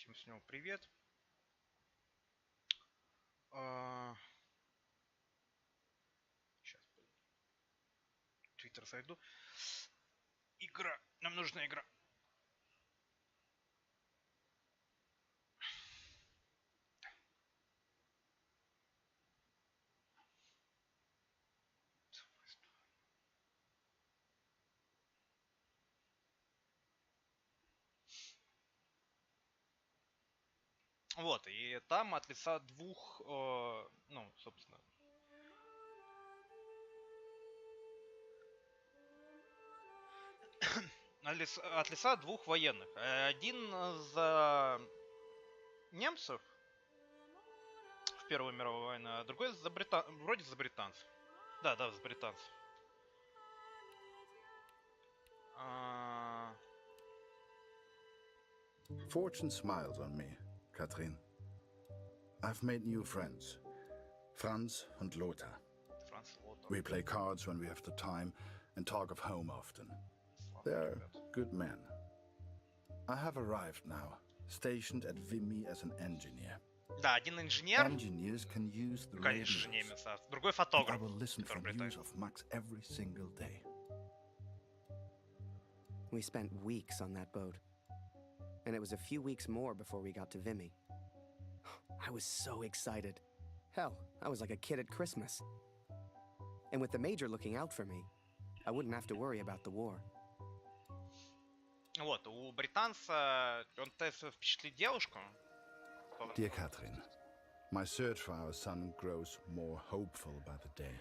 Всем с него привет. Сейчас, Твиттер зайду. Игра. Нам нужна игра. Вот, и там от лица двух, ну, собственно, от лица двух военных. Один за немцев в Первую мировую войну, а другой за вроде за британцев. Да, за британцев. Fortune smiles on me, Katrin. I've made new friends, Franz and Lothar. We play cards when we have the time and talk of home often. They're good men. I have arrived now, stationed at Vimy as an engineer. Да, один инженер. Engineers can use the Конечно же, немец, а другой I фотограф. will listen for news of Max every single day. We spent weeks on that boat. And it was a few weeks more before we got to Vimy. I was so excited. Hell, I was like a kid at Christmas. And with the Major looking out for me, I wouldn't have to worry about the war. Вот, у британца он пытается впечатлить девушку. Dear Katrin, my search for our son grows more hopeful by the day.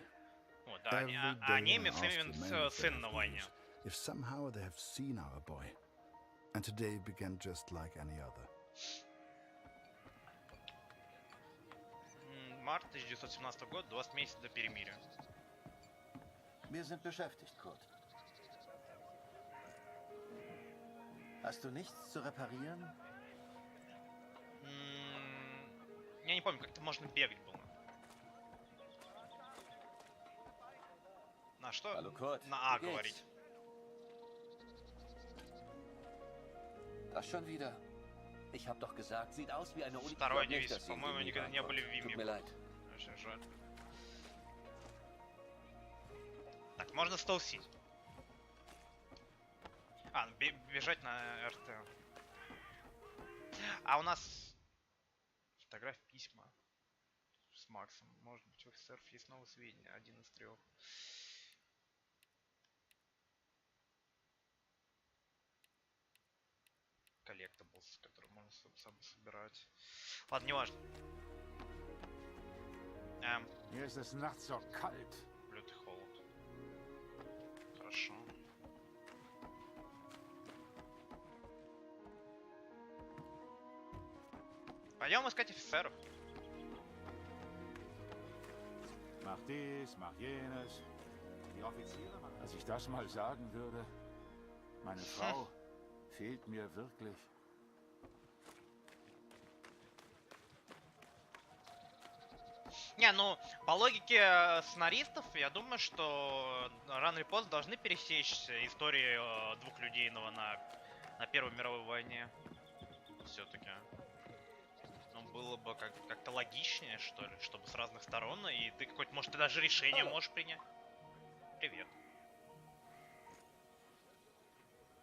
Вот, да, а немец именно сын на войне. If somehow they have seen our boy, and today began just like any other. Март 1917 год, 20 месяцев до перемирия. Wir sind beschäftigt, Kurt. Hast du nichts zu reparieren? Я не помню, как-то можно бегать было. На что? Hallo, Kurt. На А говорить. Das schon wieder. Ich hab doch gesagt, sieht aus wie eine Uni. Второй дивизия, по-моему, никогда не были в Виме. Tut mir leid. Очень жаль. Так, можно столсить. Бежать на РТ. А у нас фотографии, письма с Максом. Может быть, у офицеров есть новые сведения. Один из 3. Коллектаблс, который можно сам собирать. Ладно, не важно. Mir ist es nachts so kalt. Лютый холод. Хорошо. Пойдем искать офицеров. Mach dies, mach jenes. Die Offiziere machen. Dass ich das mal sagen würde. Meine Frau fehlt mir wirklich. Не, ну, по логике сценаристов, я думаю, что рано или поздно должны пересечься истории двух людей на Первой мировой войне. Все-таки. Ну, было бы как-то логичнее, что ли, чтобы с разных сторон, и ты какое-то, может, ты даже решение можешь принять. Привет.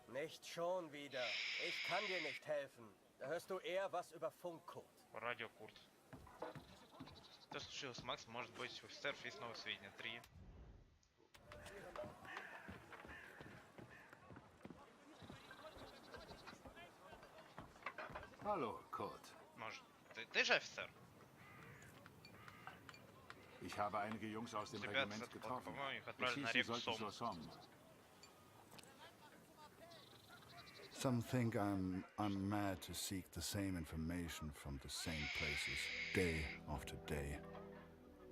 Nicht schon wieder. Ich kann dir nicht helfen. Da hörst du eher was über Funk, Kurt. Радио Курт. Что случилось, Макс? Может быть, у офицеров есть новые сведения. 3. Hallo, Kurt. Может. Ты же офицер? Ich habe einige Jungs aus dem Ребят, Regiment getroffen. по-моему, их Wir отправили на schießen реку sollten Сом. zur Somme. Some think I'm mad to seek the same information from the same places, day after day.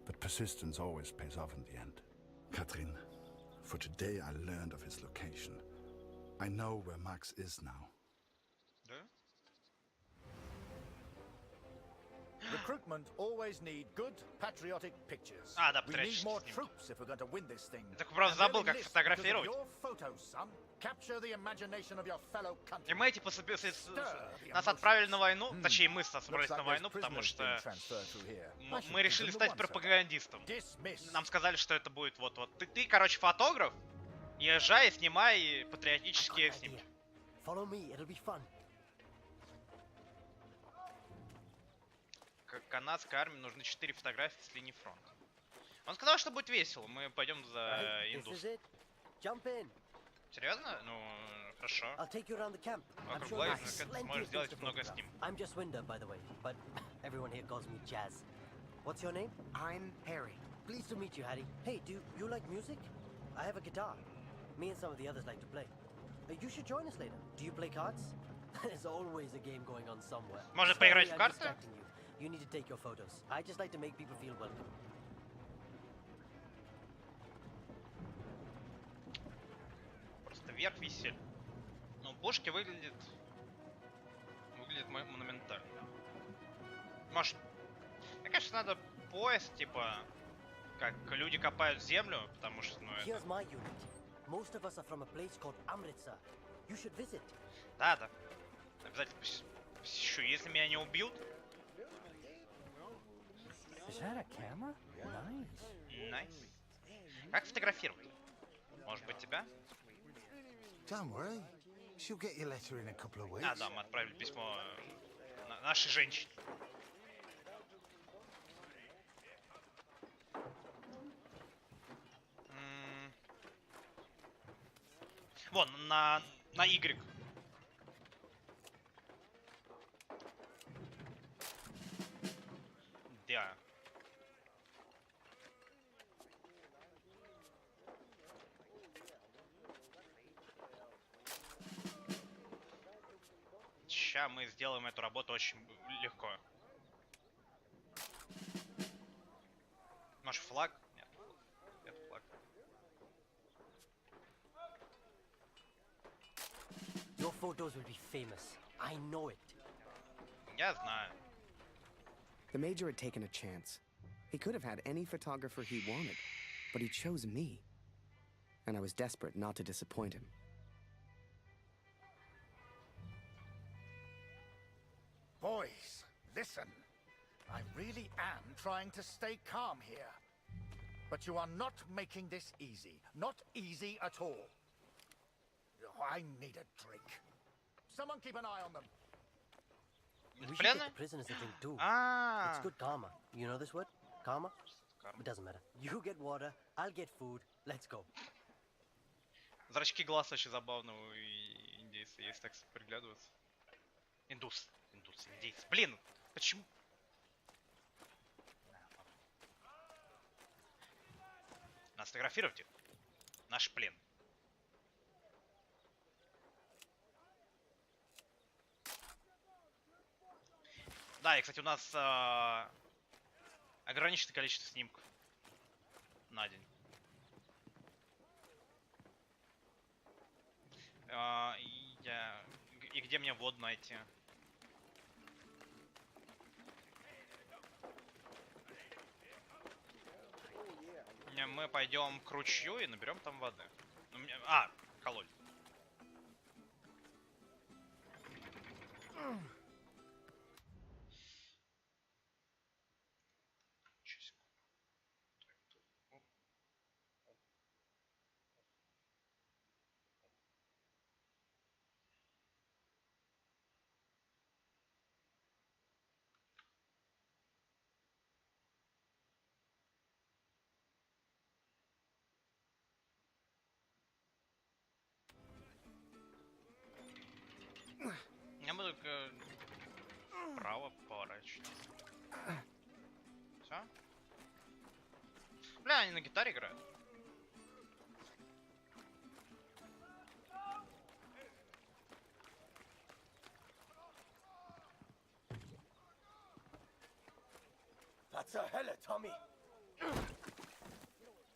But persistence always pays off in the end. Katrin, for today I learned of his location. I know where Max is now. Да? department always need good patriotic pictures. А, да, We need more патриотические снимки. troops if we're going to win this thing. Я так просто And забыл, their как enlist фотографировать. because of your photos, son. Capture the imagination of your fellow И countrymen. мы, типа, нас отправили на войну, точнее, мы собрались Looks на like войну, there's потому prisoners что being transferred through here. I should мы give решили them the стать one, sir. пропагандистом. Dismiss. Нам сказали, что это будет вот-вот. Ты, короче, фотограф, езжай и снимай патриотические снимки. Follow me, it'll be fun. Канадской армии нужны 4 фотографии с линии фронта. Он сказал, что будет весело, мы пойдем за Right, this индус. is it. Jump in. Серьезно? Ну, хорошо. I'll take you around the camp. I'm Вокруг sure лагеря there's ты plenty сможешь of things сделать to много photograph. снимков. I'm just Winder, by the way, but everyone here calls me Jazz. What's your name? I'm Harry. Pleased to meet you, Harry. Hey, do you like music? I have a guitar. Me and some of the others like to play. You should join us later. Do you play cards? There's always a game going on somewhere. Можно Sorry, поиграть в I'm карты? distracting you. You need to take your photos. I just like to make people feel welcome. Просто верх висели. Ну, пушки выглядит монументально. Может, мне кажется, надо поезд, типа, как люди копают землю, потому что, ну, Here's это... my unit. Most of us are from a place called Amritsar. You should visit. Да. Обязательно посещу. Если меня не убьют... Is that a camera? Nice. Найс. Как фотографировать? Может быть, тебя? Don't worry. She'll get your letter in a couple of weeks. А, да, мы отправили письмо нашей женщине. Вон, на Y. Да. Ща мы сделаем эту работу очень легко. Может, флаг? Нет, нет флаг. Your photos will be famous. I know it. Я знаю. The Major had taken a chance. He could have had any photographer he wanted, but he chose me. And I was desperate not to disappoint him. Boys, listen. I really am trying to stay calm here. But you are not making this easy. Not easy at all. I need a drink. Someone keep an eye on them. We should get the prisoners a drink too. It's good karma. You know this word? Karma? It doesn't matter. You get water, I'll get food. Let's go. Зрачки глаз очень забавно у индейца, если так приглядываться. Индейец. Блин, почему? Надо сфотографировать их. Наш плен. Да, и, кстати, у нас ограниченное количество снимков на день. И где мне воду найти? Мы пойдем к ручью и наберем там воды. Колодец. Я буду вправо поворачивать. Все? Бля, они на гитаре играют. That's a hella, Tommy.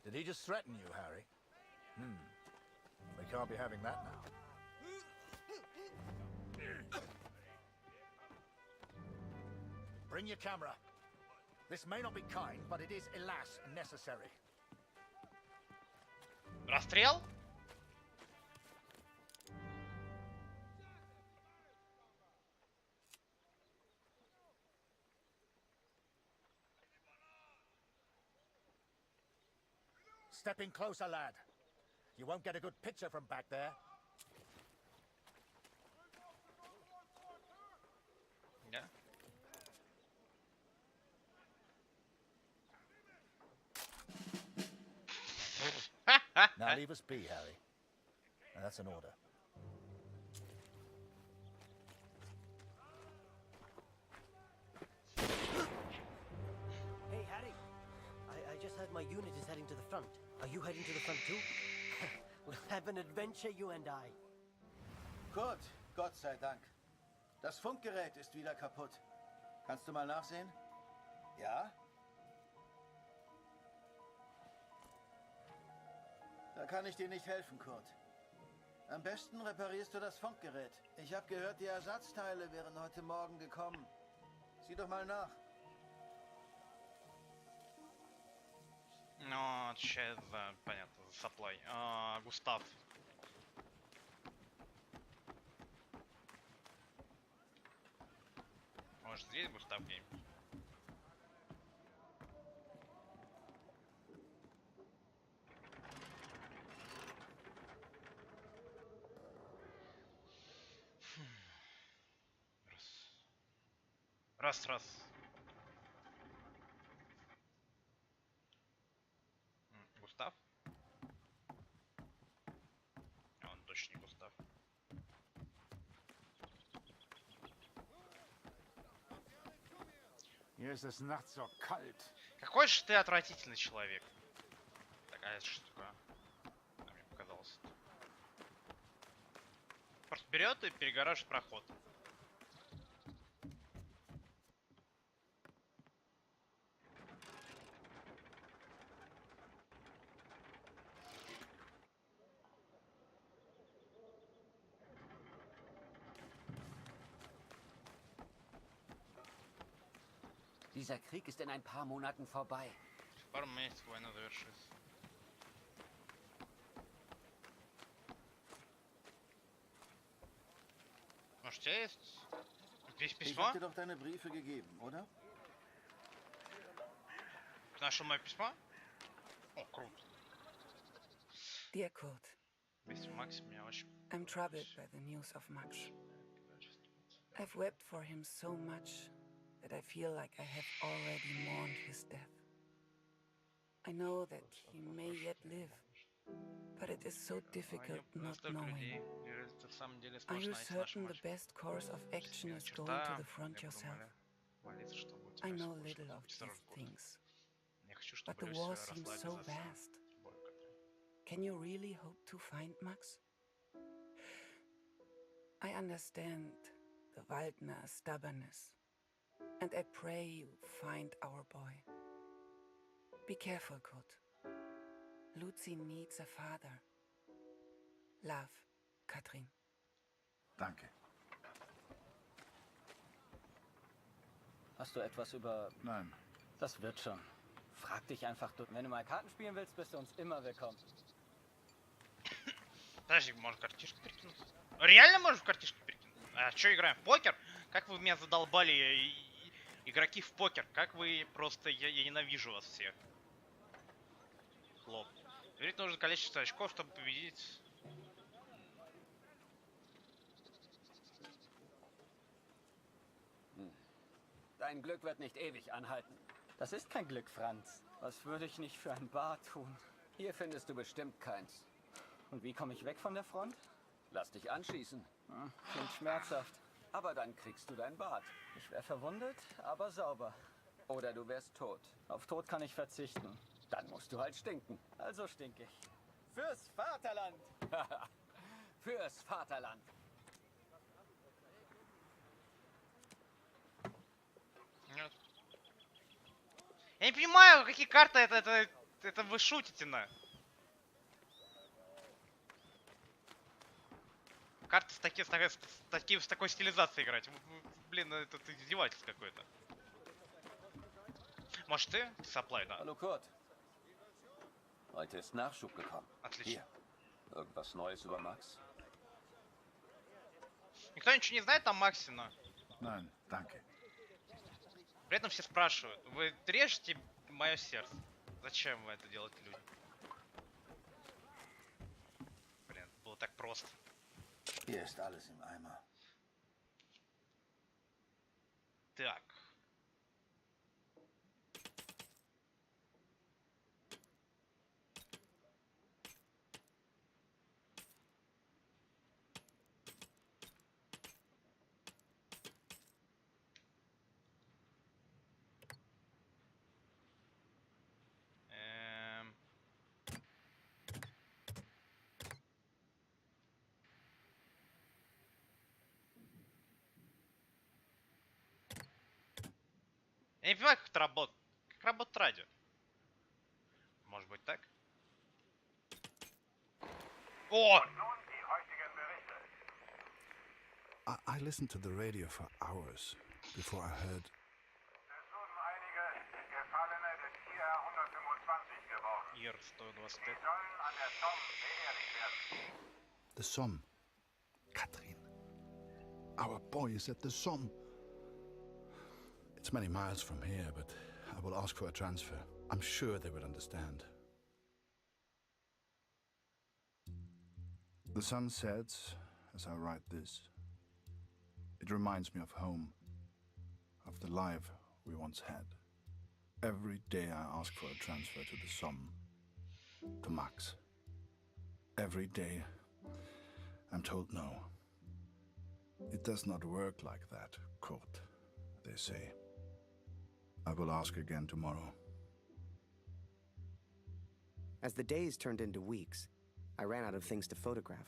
Did he just threaten you, Harry? We can't be having that now. Bring your camera. This may not be kind, but it is, alas, necessary. Расстрел? Step in closer, lad. You won't get a good picture from back there. Да. Now leave us be, Harry. And that's an order. Hey, Harry. I just heard my unit is heading to the front. Are you heading to the front too? We'll have an adventure, you and I. Gut, Gott sei Dank. Das Funkgerät ist wieder kaputt. Kannst du mal nachsehen? Ja? Da kann ich dir nicht helfen, Kurt. Am besten reparierst du das Funkgerät. Ich habe gehört, die Ersatzteile wären heute Morgen gekommen. Sieh doch mal nach. Ну, отвечает за, понятно, за supply. Густав. Может, здесь Густав где-нибудь? Раз. Густав? Он точно не Густав. Hier ist es nachts so kalt. Какой же ты отвратительный человек. Такая что такое? Мне показалось. Просто берет и перегораживает проход. Dieser Krieg ist in ein paar Monaten vorbei. Пару месяцев война завершится. Может, у тебя есть здесь Ich письмо? habe dir doch deine Briefe gegeben, oder? Ты нашел мое письмо? О, круто. Dear Kurt, Письмо Макс меня очень... I'm troubled by the news of Max. I've wept for him so much that I feel like I have already mourned his death. I know that he may yet live, but it is so difficult not knowing. Are you certain the best course of action is going to the front yourself? I know little of these things, but the war seems so vast. Can you really hope to find Max? I understand the Waldner stubbornness, and I pray you find our boy. Be careful, Kurt. Lucy needs a father. Love, Katrin. Danke. Hast du etwas über... Nein. Das wird schon. Frag dich einfach durch. Wenn du mal Karten spielen willst, bist du uns immer willkommen. Подожди, может картишки перекинуть? Реально можешь в картишки перекинуть? А что играем? В покер? Как вы меня задолбали, игроки в покер? Как вы просто... Я ненавижу вас всех. Хлоп. Говорит, нужно количество очков, чтобы победить. Dein Glück wird nicht ewig anhalten. Das ist kein Glück, Franz. Was würde ich nicht für ein Bart tun? Hier findest du bestimmt keins. Und wie komme ich weg von der Front? Lass dich anschießen. Klingt schmerzhaft. Aber dann kriegst du dein Bad. Ich wäre verwundet, aber sauber. Oder du wärst tot. Auf Tod kann ich verzichten. Dann musst du halt stinken. Also stink ich. Fürs Vaterland! Fürs Vaterland! Нет. Я не понимаю, какие карты это вы шутите на. Карты с такой стилизацией играть. Блин, это издевательство какое-то. Может ты? Supply, да. Hallo Kurt. Heute ist Nachschub gekommen. Отлично. Hier. Irgendwas Neues über Max? Никто ничего не знает о Максе, но Nein, danke. при этом все спрашивают, вы режете мое сердце? Зачем вы это делаете, люди? Блин, было так просто. Hier ist alles im Eimer. Так. Я не понимаю, как это работает. Как работает радио? Может быть так? О! I listened to the radio for hours before I heard. Ир 125. The Somme. Katrin. Our boy is at the Somme. It's many miles from here, but I will ask for a transfer. I'm sure they will understand. The sun sets as I write this. It reminds me of home, of the life we once had. Every day I ask for a transfer to the Somme, to Max. Every day I'm told no. It does not work like that, Kurt, they say. I will ask again tomorrow. As the days turned into weeks, I ran out of things to photograph.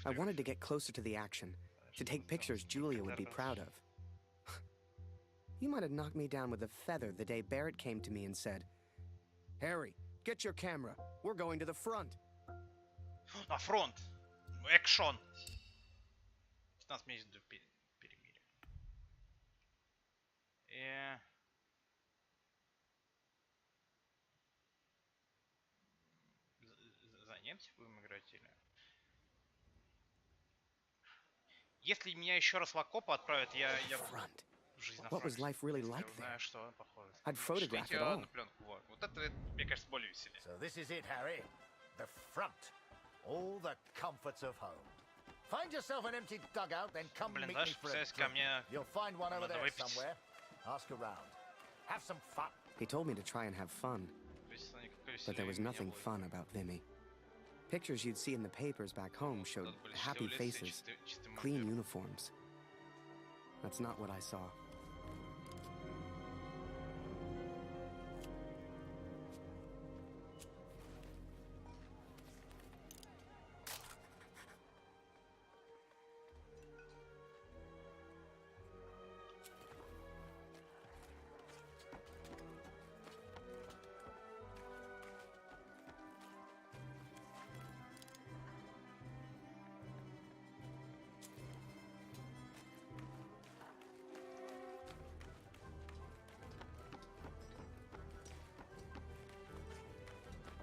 I wanted to get closer to the action, to take pictures Julia would be proud of. You might have knocked me down with a feather the day Barrett came to me and said, "Harry, get your camera. We're going to the front." На фронт. Экшон. 15 месяцев до перемирия. За немцев будем играть или... Если меня еще раз в окопы отправят, я жизнь на What was фронте. life really Я like знаю, there? что похоже. I'd photograph it all. На пленку. Вот это, мне кажется, более веселее. So this is it, Harry. The front. All the comforts of home. Find yourself an empty dugout, then come Блин, meet знаешь, me for a представляешь, ко drink. мне You'll find one over надо there выпить. somewhere. Ask around. Have some fun. He told me to try and have fun, but there was nothing fun about Vimy. Pictures you'd see in the papers back home showed happy faces, clean uniforms. That's not what I saw.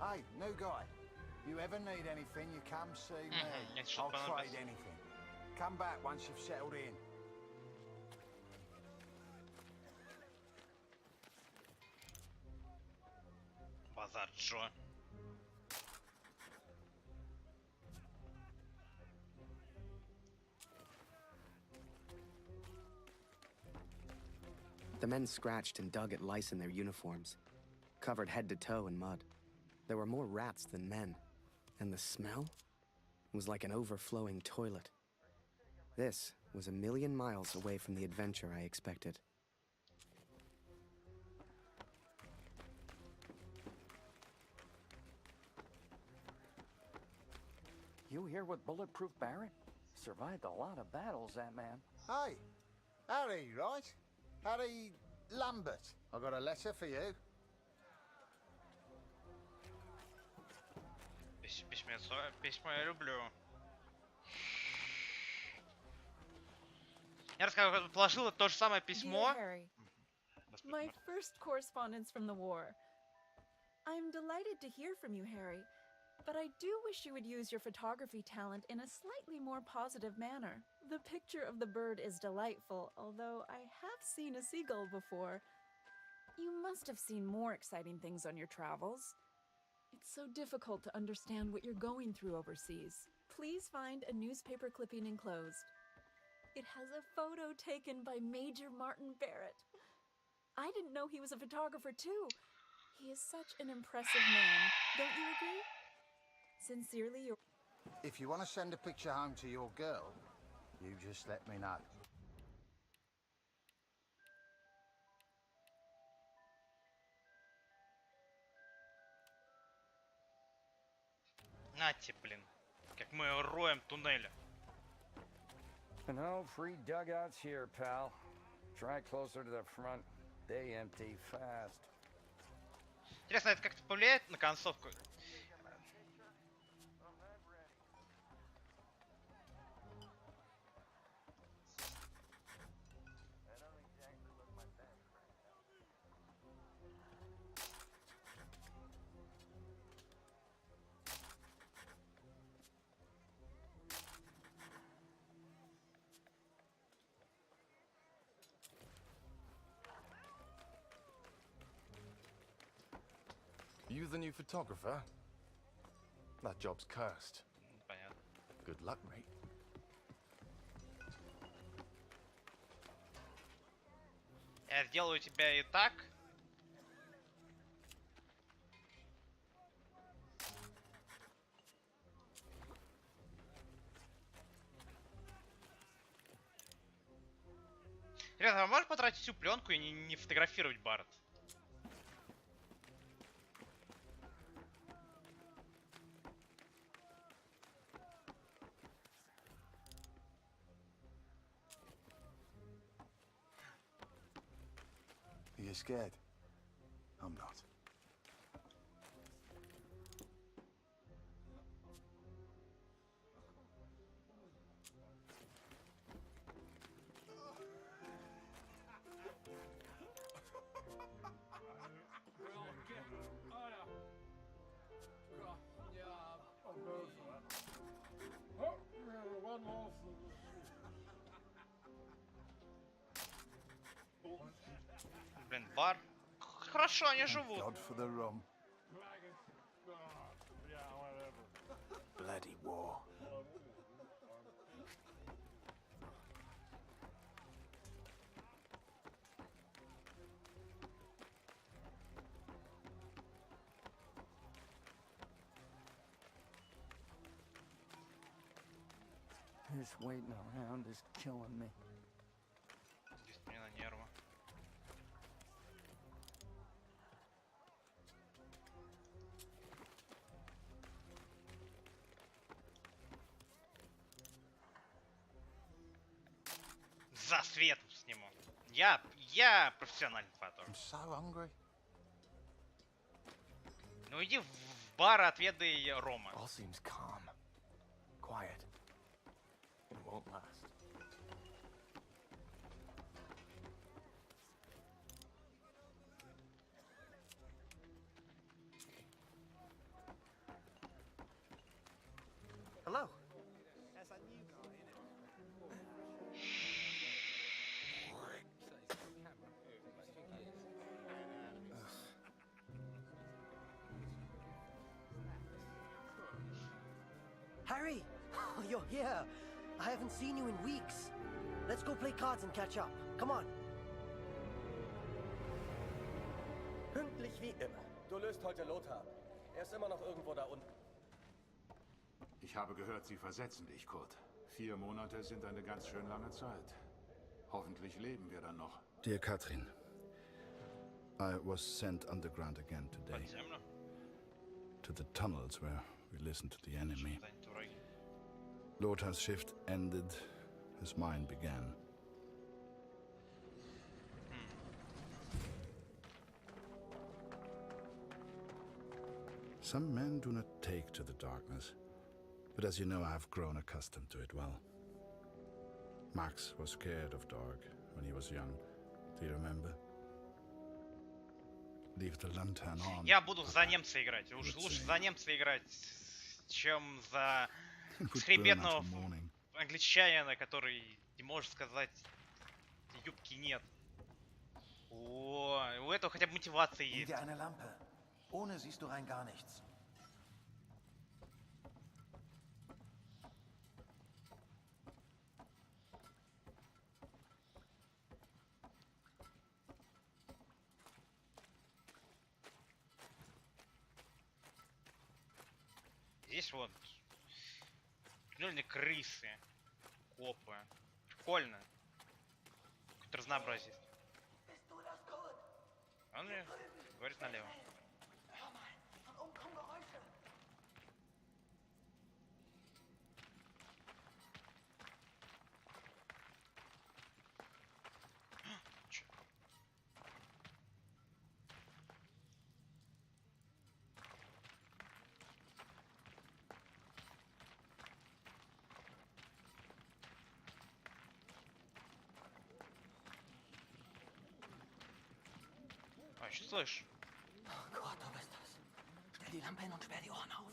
Hey, new guy. You ever need anything, you come see me. I'll trade anything. Come back once you've settled in. Базар Джо. The men scratched and dug at lice in their uniforms, covered head to toe in mud. There were more rats than men, and the smell was like an overflowing toilet. This was a million miles away from the adventure I expected. You here with Bulletproof Barrett? Survived a lot of battles, that man. Hey, Harry, right? Harry Lambert. I got a letter for you. Письмо я люблю. Я рассказываю, положила то же самое письмо. My first correspondence from the war. I'm delighted to hear from you, Harry, but I do wish you would use your photography talent in a slightly more positive manner. The picture of the bird is delightful, although I have seen a seagull before. You must have seen more exciting things on your travels. It's so difficult to understand what you're going through overseas. Please find a newspaper clipping enclosed. It has a photo taken by Major Martin Barrett. I didn't know he was a photographer too. He is such an impressive man, don't you agree? Sincerely, your... If you want to send a picture home to your girl, you just let me know. Нате, блин. Как мы роем туннели. No free dugouts here, pal. Try closer to the front. They empty fast. Интересно, это как-то повлияет на концовку? You the new photographer? That job's cursed. Понятно. Good luck, mate. Я сделаю тебя и так. Ребята, а можешь потратить всю пленку и не фотографировать Барретт? Are you scared? I'm not. Блин, бар. Хорошо, они живут. God for the rum. Bloody war. This waiting around is killing me. Здесь мне на нервы. За светом сниму. Я профессиональный фотограф. I'm so hungry. Ну иди в бар, отведай рома. All seems calm. Quiet. It won't last. Hello. Harry! Oh, you're here! I haven't seen you in weeks. Let's go play cards and catch up. Come on. Pünktlich wie immer. Du löst heute Lothar. Er ist immer noch irgendwo da unten. Ich habe gehört, Sie versetzen dich, Kurt. 4 Monate sind eine ganz schön lange Zeit. Hoffentlich leben wir dann noch. Dear Katrin, I was sent underground again today. To the tunnels where we listened to the enemy. Lothar's shift ended, as mine began. Some men do not take to the darkness, but as you know, I have grown accustomed to it well. Max was scared of dark when he was young. Do you remember? leave the lantern on. Я буду за немца играть. Уж лучше за немца играть, чем за хребетного англичанина, который не может сказать юбки нет. О, у этого хотя бы мотивация есть. Eine Lampe. Ohne siehst du rein gar nichts. Здесь вот туннельные крысы, копы. Прикольно. Какое-то разнообразие. Он мне говорит налево. А, что слышишь? Oh Gott, du bist das. Stell die Lampe hin und sperr die Ohren auf.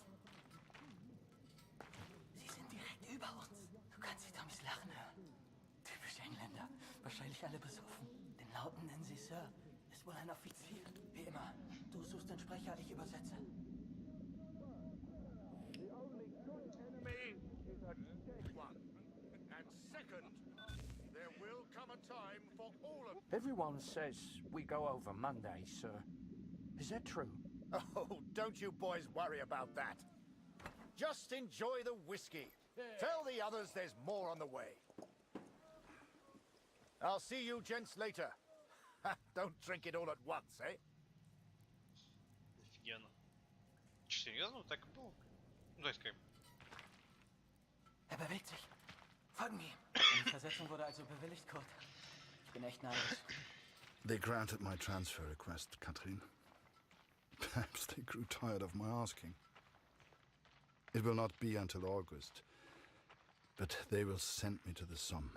Sie sind direkt über uns. Du kannst sie Tommys Lachen hören. Typisch Engländer. Wahrscheinlich alle besoffen. Den Lauten nennen sie Sir. Ist wohl ein Offizier. Wie immer. Du suchst den Sprecher, ich übersetze. The only good enemy is a dead one. And second, there will come a time for all of... Everyone says we go over Monday, sir. Is that true? Oh, don't you boys worry about that. Just enjoy the whiskey. Tell the others there's more on the way. I'll see you gents later. Don't drink it all at once, eh? Офигенно. Серьезно? Так и было? Ну, то есть как... Bewegt sich. Folgen wir ihm. Die Versetzung wurde also bewilligt, Kurt. Ich bin echt neidisch. They granted my transfer request, Katrin. Perhaps they grew tired of my asking. It will not be until August, but they will send me to the Somme,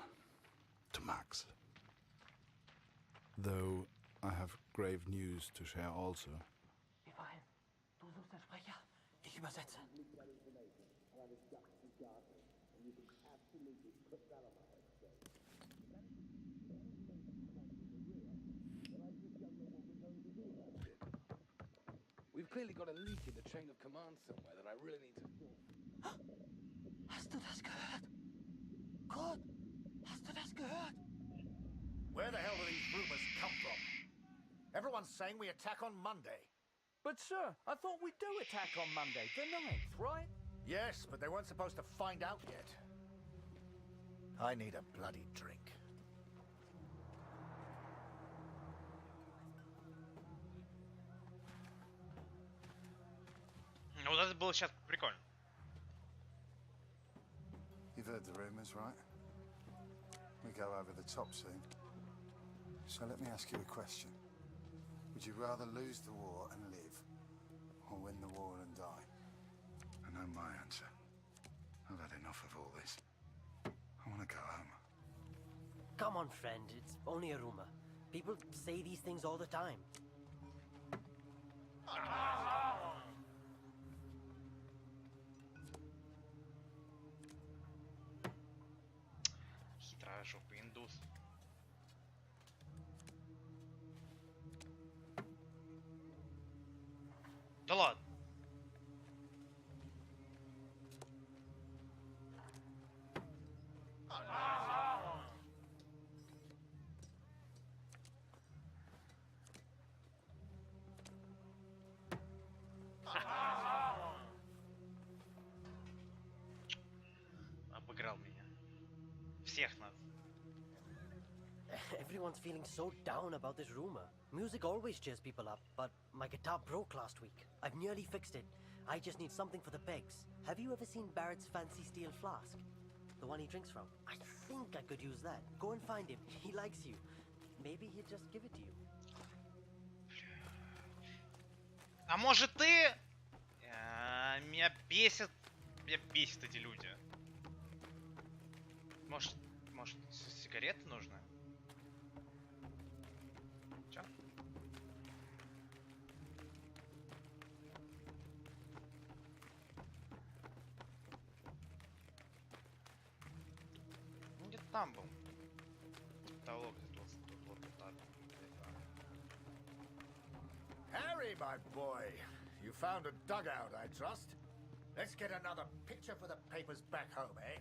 to Max. Though I have grave news to share also. Wir wollen. Du suchst den Sprecher, ich übersetze. We've clearly got a leak in the chain of command somewhere that I really need to... Hast du das gehört? Kurt, hast du das gehört? Where the hell do these rumors come from? Everyone's saying we attack on Monday. But sir, I thought we do attack on Monday, the 9th, right? Yes, but they weren't supposed to find out yet. I need a bloody drink. Ну, вот это было сейчас прикольно. You've heard the rumors, right? We go over the top soon. So let me ask you a question. Would you rather lose the war and live, or win the war and die? I know my answer. I've had enough of all this. I want to go home. Come on, friend. It's only a rumor. People say these things all the time. Хитрая жопа, индус. Да ладно. Обыграл меня. Всех нас. Everyone's feeling so down about this rumor. Music always cheers people up, but my guitar broke last week. I've nearly fixed it. I just need something for the pegs. Have you ever seen Barrett's fancy steel flask? The one he drinks from? I think I could use that. Go and find him. He likes you. Maybe he'd just give it to you. А может ты? Меня бесит эти люди. Может, сигареты нужны? Чё? там был. Потолок вот. Harry, my boy, you found a dugout, I trust. Let's get another picture for the papers back home, eh?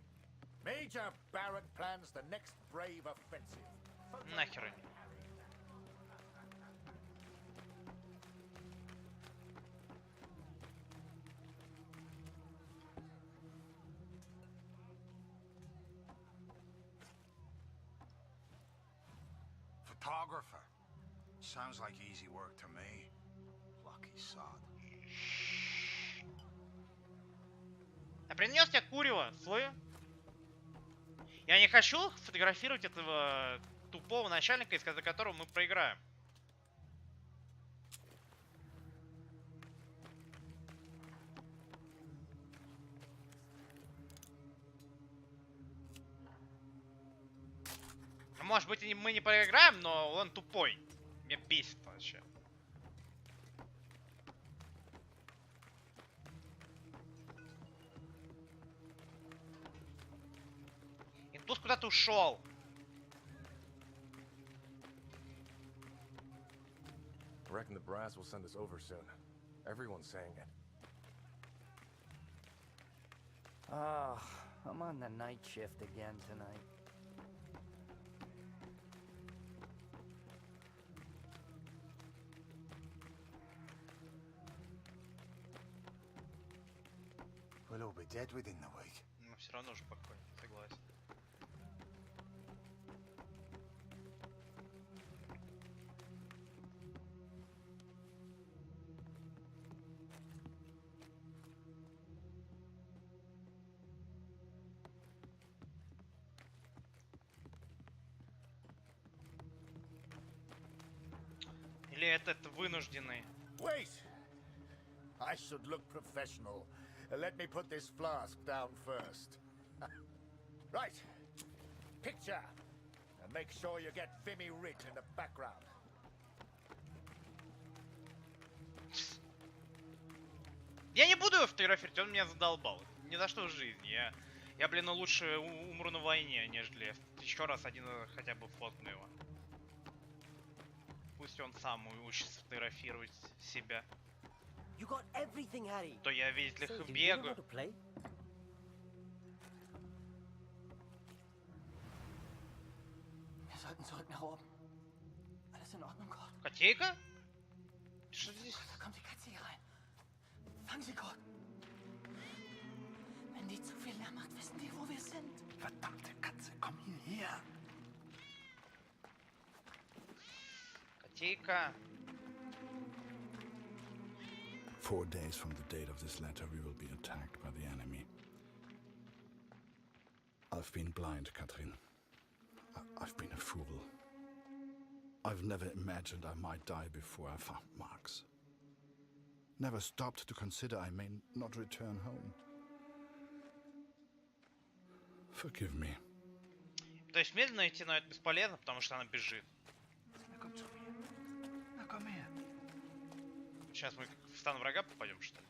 Major Barrett plans the next brave offensive. Нахер они. Photographer. Sounds like easy work to me. Lucky sod. Я принес тебе курево, свое. Я не хочу фотографировать этого тупого начальника, из-за которого мы проиграем. Может быть, мы не проиграем, но он тупой. Меня бесит вообще. Интуз куда-то ушел. I reckon the brass will send us over soon. Everyone's saying it. Ah, I'm on the night shift again tonight. We'll all be dead within the week. Но все равно же покойно, согласен. Или этот вынужденный? Wait! I should look professional. Let me put this flask down first. Right. Picture. And make sure you get Vimy Ridge in the background. Я не буду его фотографировать, он меня задолбал. Ни за что в жизни. Я блин, лучше умру на войне, нежели еще раз один хотя бы фоткну его. Пусть он сам учится фотографировать себя. You got everything, Harry. То я, видите ли, Say, do you know бегаю. how to play? Wir sollten zurück nach oben. Alles in Ordnung, Gott? Котейка? Что здесь? Da kommt die Katze hier rein. Fang sie, Gott. Wenn die zu viel Lärm macht, wissen die, wo wir sind. Verdammte Katze, komm hierher. Котейка. 4 days from the date of this letter, we will be attacked by the enemy. I've been blind, Katrin. I've been a fool. I've never imagined I might die before I found Marx. Never stopped to consider I may not return home. Forgive me. То есть медленно идти, но это бесполезно, потому что она бежит. Сейчас мы в стан врага попадем, что ли?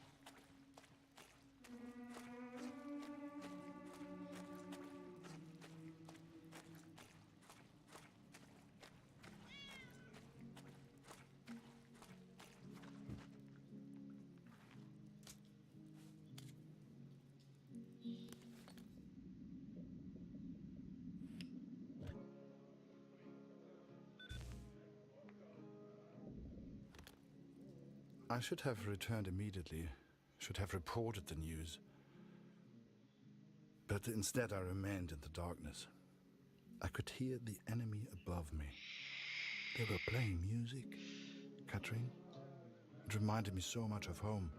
I should have returned immediately, should have reported the news. But instead I remained in the darkness. I could hear the enemy above me. They were playing music, Katrin. It reminded me so much of home.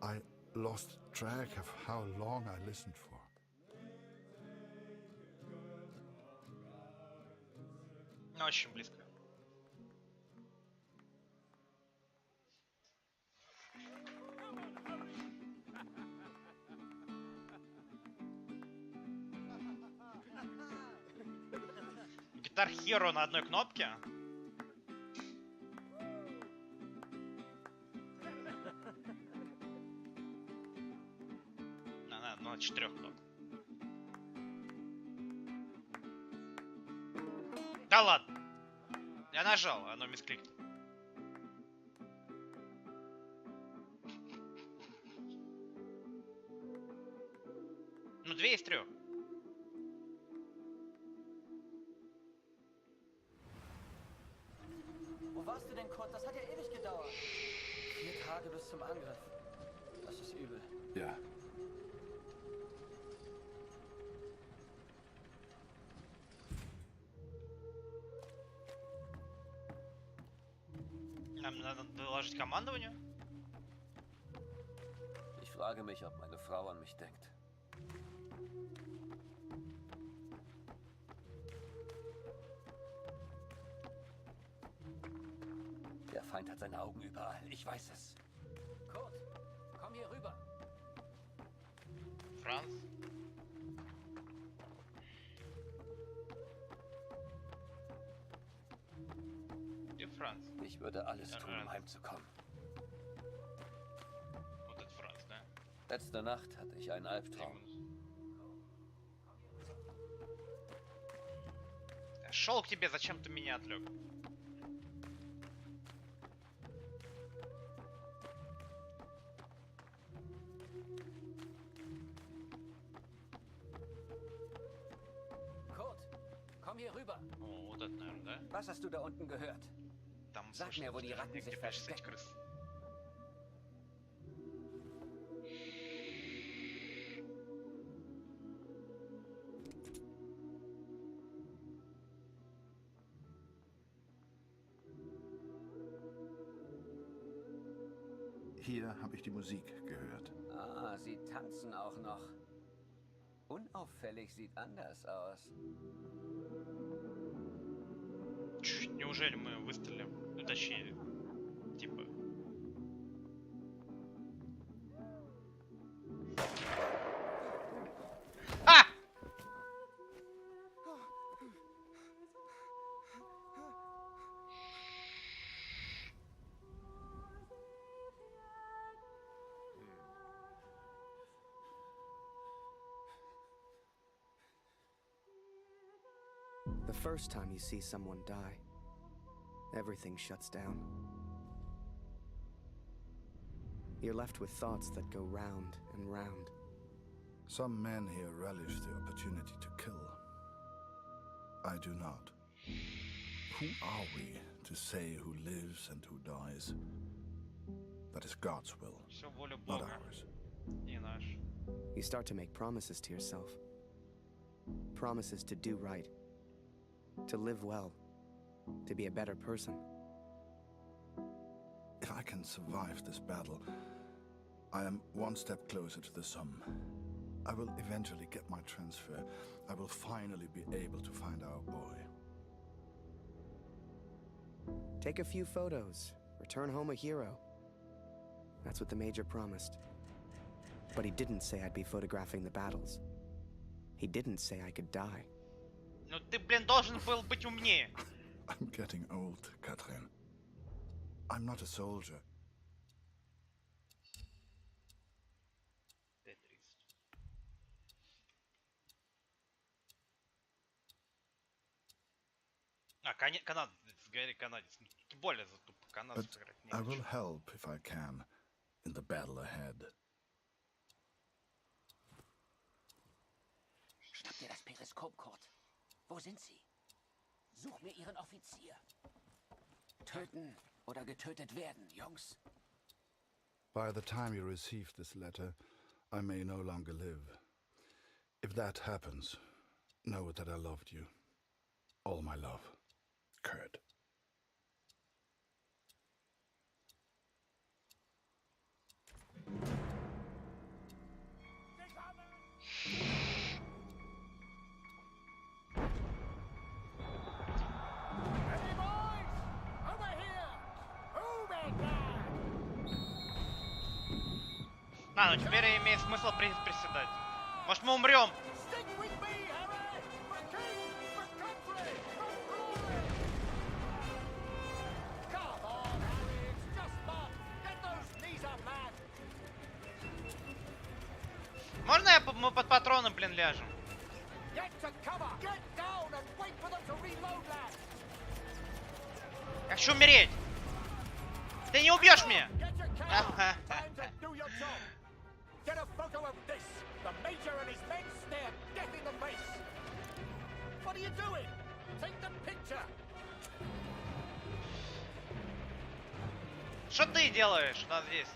I lost track of how long I listened for. Очень близко. Гитар Hero на одной кнопке. На 4 кнопках. Да ладно. Я нажал, оно мискликнуло. Ну, 2 из 3. Wo warst du denn, Kurt? Das hat ja ewig gedauert. 4 Tage bis zum Angriff. Das ist übel. Ja. Нам надо доложить командованию. Ich frage mich, ob meine Frau an mich denkt. Der Feind hat seine Augen überall. Ich weiß es. Kurt, komm hier rüber. Franz. Franz. Ich würde alles tun, um heimzukommen. Вот это Franz, да? Letzte Nacht hatte ich einen Albtraum. Я шел к тебе, зачем ты меня отвлек? Kurt, komm hier rüber. О, вот это, наверное, да? Was hast du da unten gehört? Там Sag mir, wo die Ratten sich verstecken. Hier habe ich die Musik gehört. Ah, sie tanzen auch noch. Unauffällig sieht anders aus. Неужели мы выстрелим? Ну, точнее, типа... А! The first time you see someone die, everything shuts down. You're left with thoughts that go round and round. Some men here relish the opportunity to kill. I do not. Who are we to say who lives and who dies? That is God's will, not ours. You start to make promises to yourself. Promises to do right. To live well. To be a better person. If I can survive this battle, I am one step closer to the sum. I will eventually get my transfer. I will finally be able to find our boy. Take a few photos. Return home a hero. That's what the Major promised. But he didn't say I'd be photographing the battles. He didn't say I could die. Ну ты, блин, должен был быть умнее. I'm getting old, Catherine. I'm not a soldier. А, канадец, говори, канадец. Тем более за тупо канадцев сыграть не I will help if I can in the battle ahead. Schnapp dir das Periskop, Kurt. Wo sind sie? Such mir ihren Offizier. Töten oder getötet werden, Jungs. By the time you receive this letter, I may no longer live. If that happens, know that I loved you. All my love. Kurt. А, ну теперь имеет смысл приседать. Может, мы умрем? Можно мы под патроны, блин, ляжем? Get to cover! Get down and wait for them to reload, lad! хочу умереть! Ты не убьешь меня! Get a photo of this. The Major and his men stare death in the face. What are you doing? Take the picture. Что ты делаешь у нас здесь?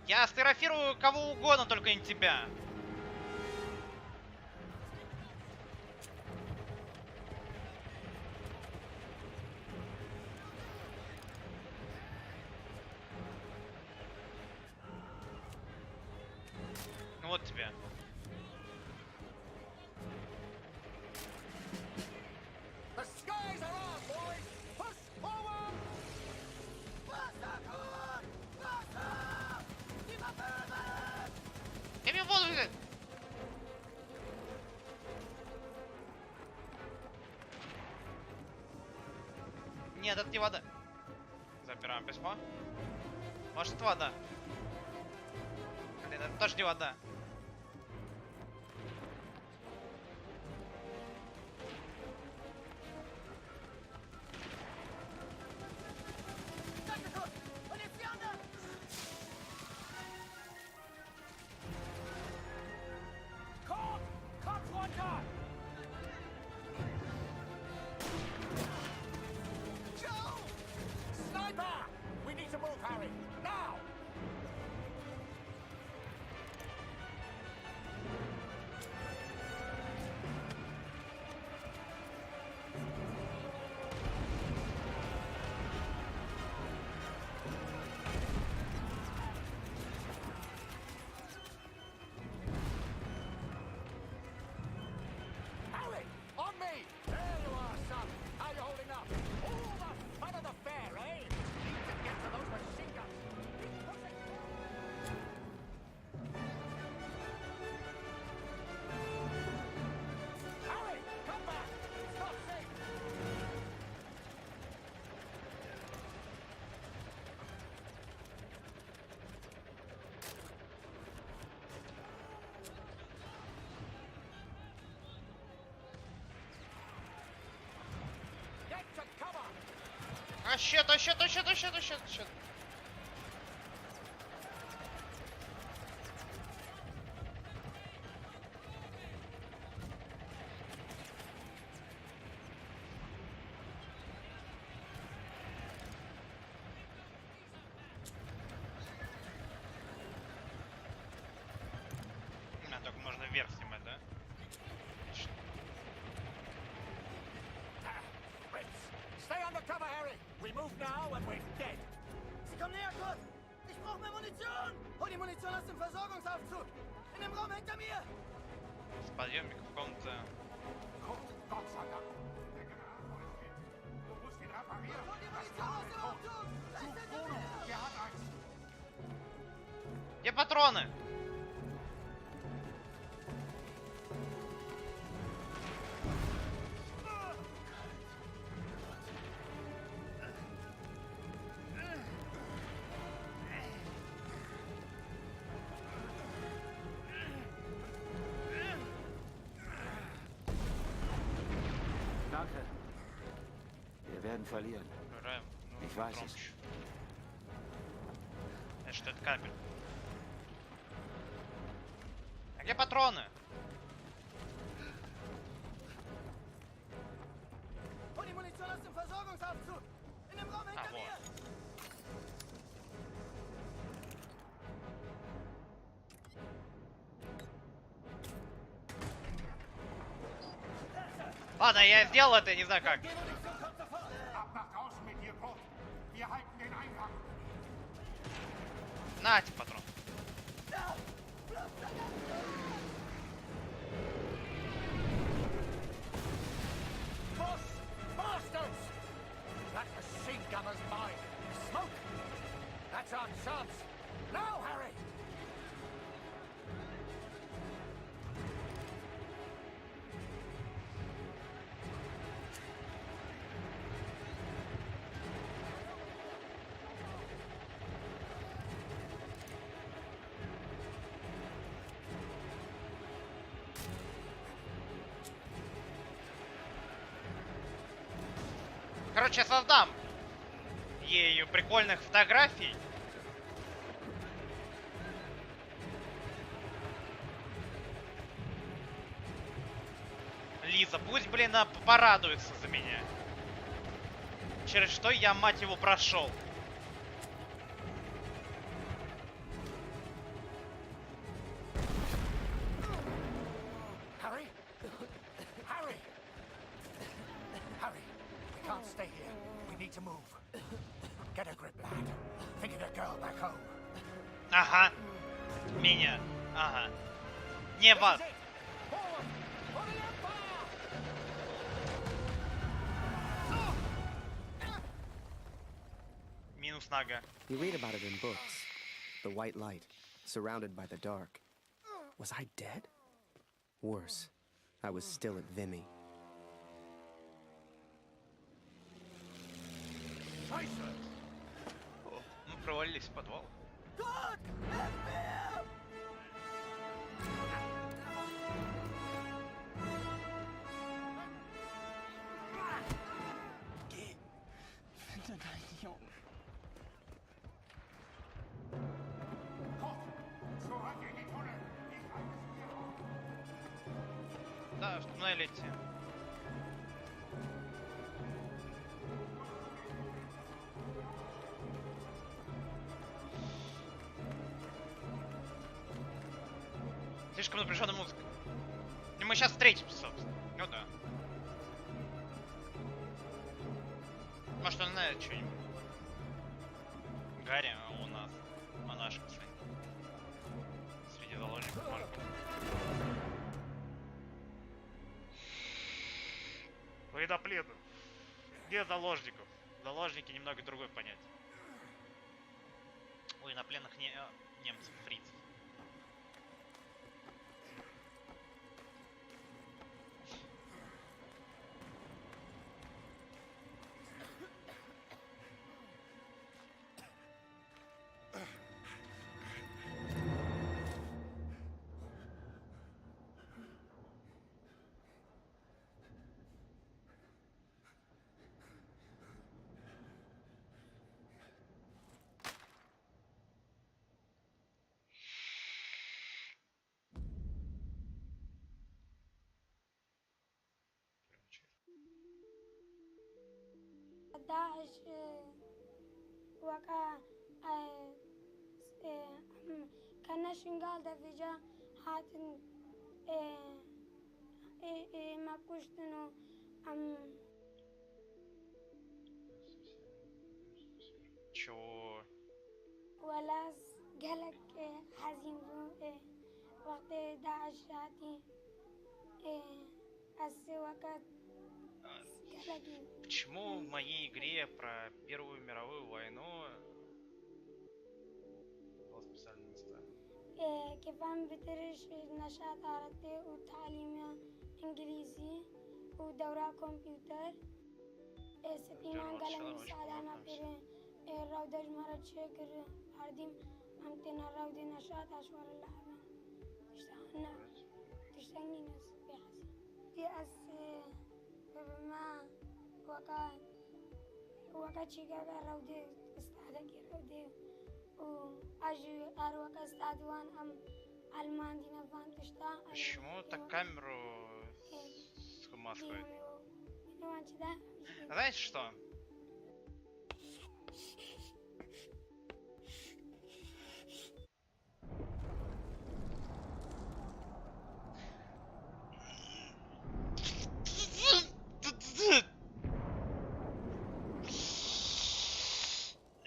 Я сфотографирую кого угодно, только не тебя. Ну вот тебе. The skies are ours, boys. Push forward. Я мне воду взять. Нет, это не вода. Забираем письмо. Может, это вода. Блин, это тоже не вода. Sniper! We need to move, Harry. Now! Harry, on me! There you are, son. How you holding up? All the fun of the fair, eh? Need to get to those machine guns. Keep pushing. Harry, come back! It's not safe. Get to cover! А щет, а щет, а щет, а щет, а щет, а щет. А, только можно вверх снимать, да? Отлично. Fritz, stay under cover, Harry. We move now and we're dead. Sie kommen näher, Kurt! Ich brauche mehr Munition! Hol die Munition aus dem Versorgungsaufzug! In dem Raum hinter mir! С подъемника в комнате. Kurt, Gott sei Dank. Der Generator ist hin. Du musst ihn reparieren. Hol die Munition aus dem Aufzug! Gleich hinter Bruno, mir! der hat eins. Где патроны? Danke. Wir werden verlieren. Играем. Ich weiß es. Это что, это кабель? А где патроны? Hol die Munition aus dem Versorgungsaufzug! In dem Raum hinter вот. mir! Ладно, я сделал это, я не знаю как. Ab nach draußen mit dir, Kurt. Wir halten den Eingang. Нате патрон. Push! Bastards! That machine gunner's mine. Smoke! That's our chance. Now, Harry! Короче, я создам ею прикольных фотографий. Лиза, пусть, блин, порадуется за меня. Через что я, мать его, прошел. Harry? Harry! Harry, we can't stay here. We need to move. Get a grip, lad. Think of the girl back home. Ага. Меня. Ага. Не вас. Минус нога. You read about it in books. The white light, surrounded by the dark. Was I dead? Worse, I was still at Vimy. Мы провалились в подвал. Да, в туннеле идти. Слишком напряженная музыка. Ну мы сейчас встретимся, собственно. Ну да. Может он знает что-нибудь. Гарри у нас о нашем сыне. Среди заложников может быть. Военнопленных. Где заложников? Заложники немного другое понятие. У военнопленных немцев, фрицев. داعش وقع كان شنقال دفجة هاتن ما كشتنو Чего? ولاس قالك حزين وقت داعش هاتي وقت Почему в моей игре про Первую мировую войну было специальные места? كيف عم بترش نشاط عرضي وتعليم إنجليزي ودورة كمبيوتر ستين عن قلم مساعدة في الروضة جمرة شكر عرديم عم تنا الروضة نشاط أشوار اللعبة تشتغلنا ناس بيحس بما وقت شيكا روضة استعدك روضة وأجي أروك استعدوان ألمان دينا فان تشتا. Почему так камеру с ума сходит? Знаете что?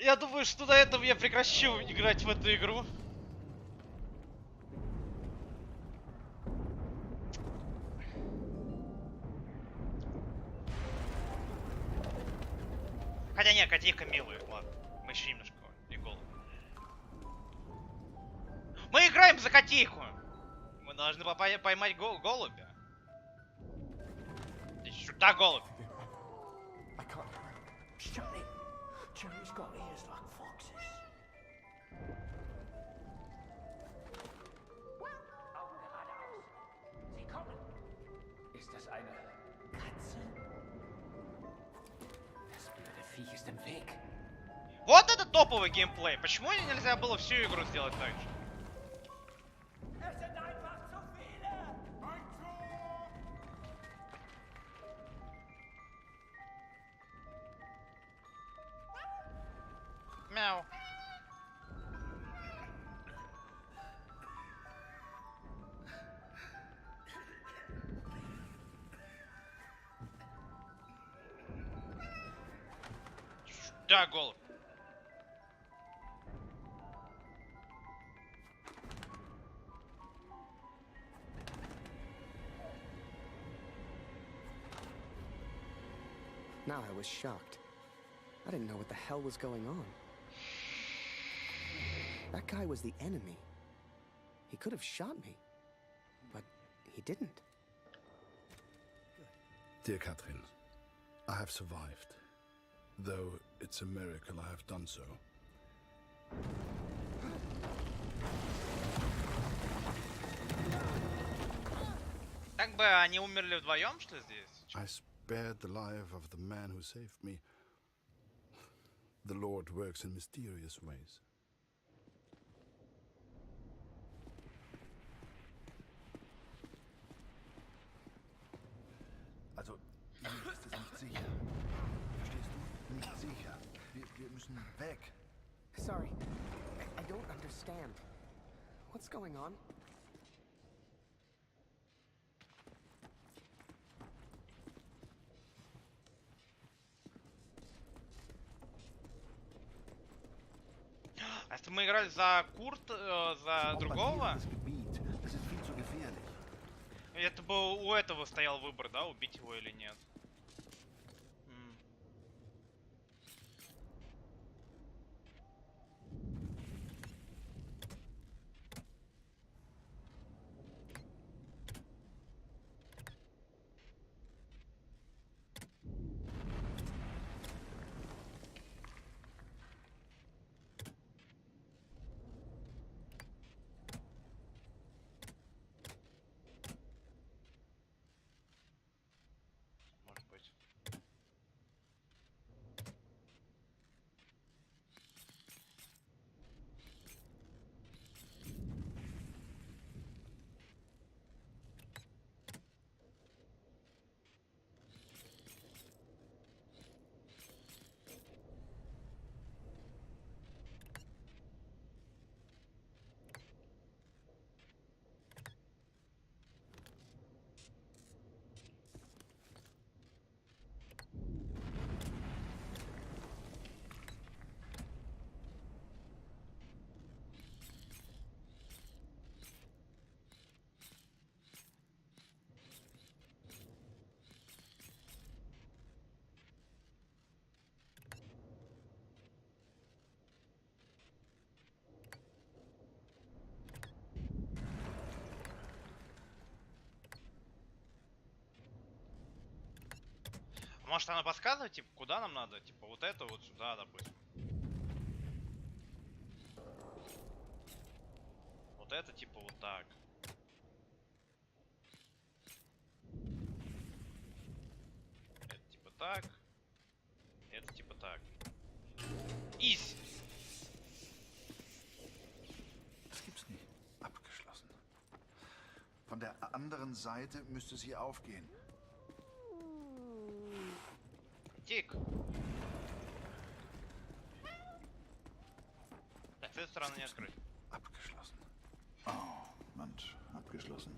Я думаю, что на этом я прекращу играть в эту игру. Хотя не, котейка милая, ладно. Мы еще немножко и голубь. Мы играем за котейку! Мы должны поймать голубя. Иди сюда, голубь! Cherry's got ears like foxes. Augen geradeaus. Sie kommen. Ist das eine Katze? Das Viech ist im Weg. Вот это топовый геймплей. Почему нельзя было всю игру сделать так же? Мяу. Да, голубь. Now I was shocked. I didn't know what the hell was going on. That guy was the enemy. He could have shot me, but he didn't. Dear Catherine, I have survived. Though it's a miracle I have done so. Так бы они умерли вдвоем, что здесь? I spared the life of the man who saved me. The Lord works in mysterious ways. Also, hier ist es nicht sicher. Verstehst du? Nicht sicher. Wir müssen weg. Sorry, I don't understand. What's going on? А если мы играли за за другого? Это бы у этого стоял выбор, да, убить его или нет. Может она подсказывает, типа, куда нам надо? Типа, вот это вот сюда, допустим. Вот это, типа, вот так. Это, типа, так. Это, типа, так. Изи. Das gibt's nicht. Abgeschlossen. Von der anderen Seite müsste sie aufgehen. Тик. Так, с этой стороны не открыть. Abgeschlossen. Oh, Mensch, abgeschlossen.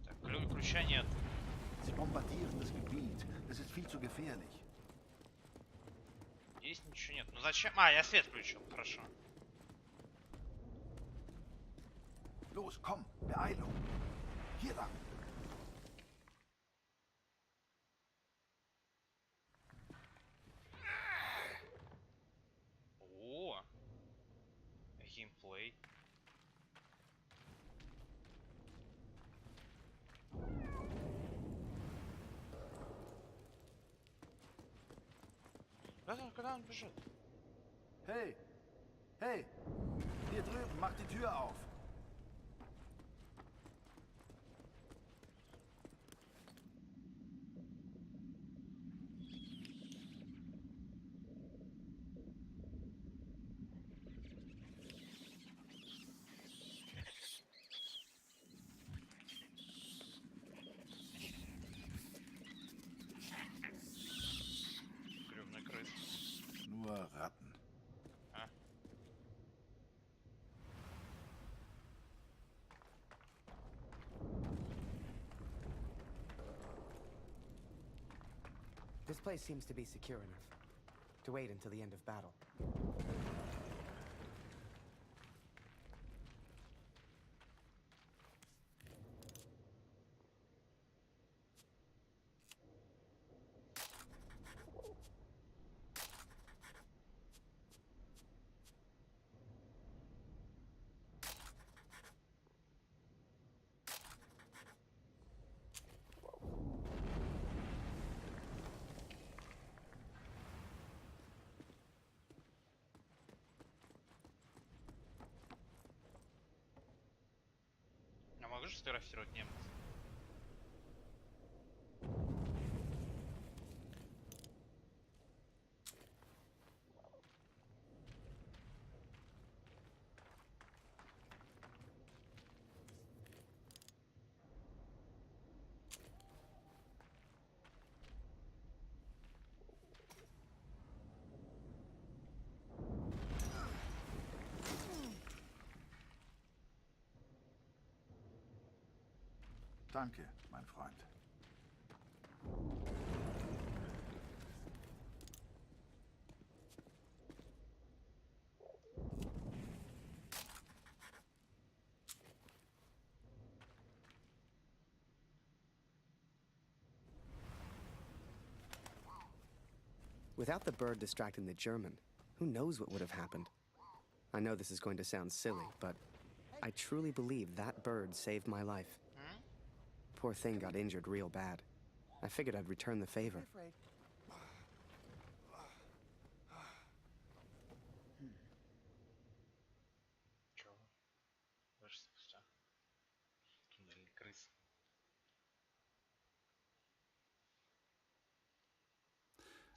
Так, ключа нет. Sie bombardieren das Gebiet. Das ist viel zu gefährlich. Здесь ничего нет. Ну зачем? А, я свет включил. Хорошо. Los, komm, Beeilung. Hier lang. О, геймплей. Куда он бежит? Hey, hey, hier drüben, mach die Tür auf. Nur Ratten. А. This place seems to be secure enough to wait until the end of battle. Я могу же сфотографировать немца? Danke, mein Freund. Without the bird distracting the German, who knows what would have happened? I know this is going to sound silly, but I truly believe that bird saved my life. Poor thing got injured real bad. I figured I'd return the favor. Чё? Дальше спустя. Туннельный крыс.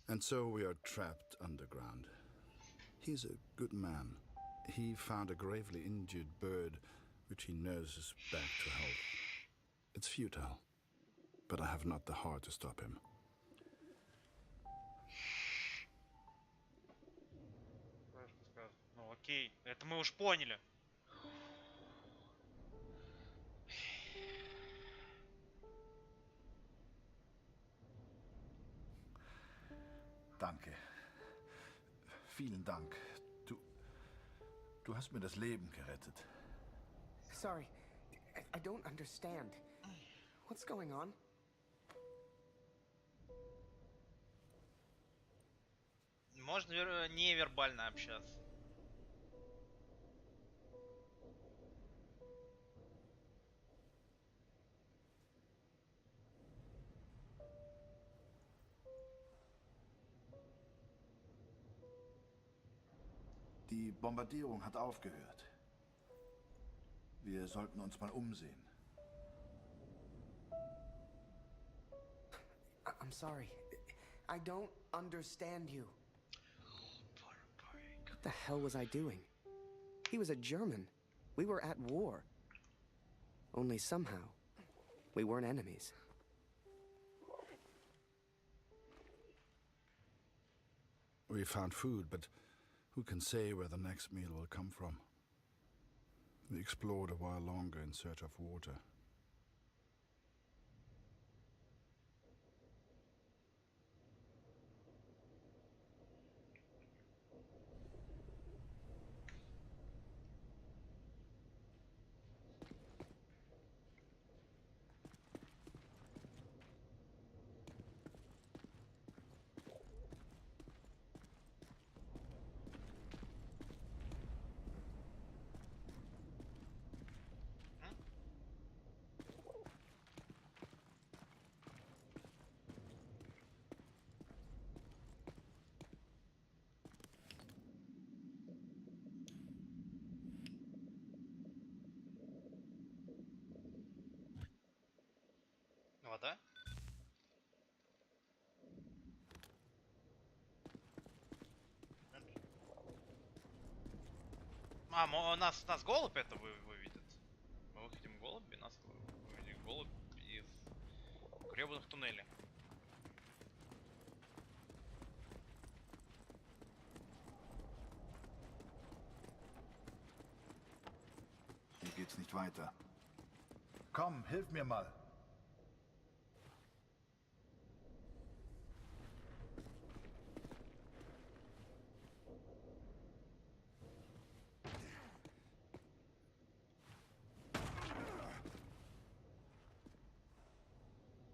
And so we are trapped underground. He's a good man. He found a gravely injured bird, which he nurses back to health. It's futile, but I have not the heart to stop him. Ну окей, это мы уж поняли. Danke. Vielen Dank. Du hast mir das Leben gerettet. Sorry, I don't understand. What's going on? Можно невербально общаться. Die Bombardierung hat aufgehört. Wir sollten uns mal umsehen. I'm sorry. I don't understand you. What the hell was I doing? He was a German. We were at war. Only somehow, we weren't enemies. We found food, but who can say where the next meal will come from? We explored a while longer in search of water. Вода? Нас голубь это выведет. Мы выходим голубь, и нас выведет голубь из гребаных туннелей. geht's nicht weiter. Komm, hilf mir mal.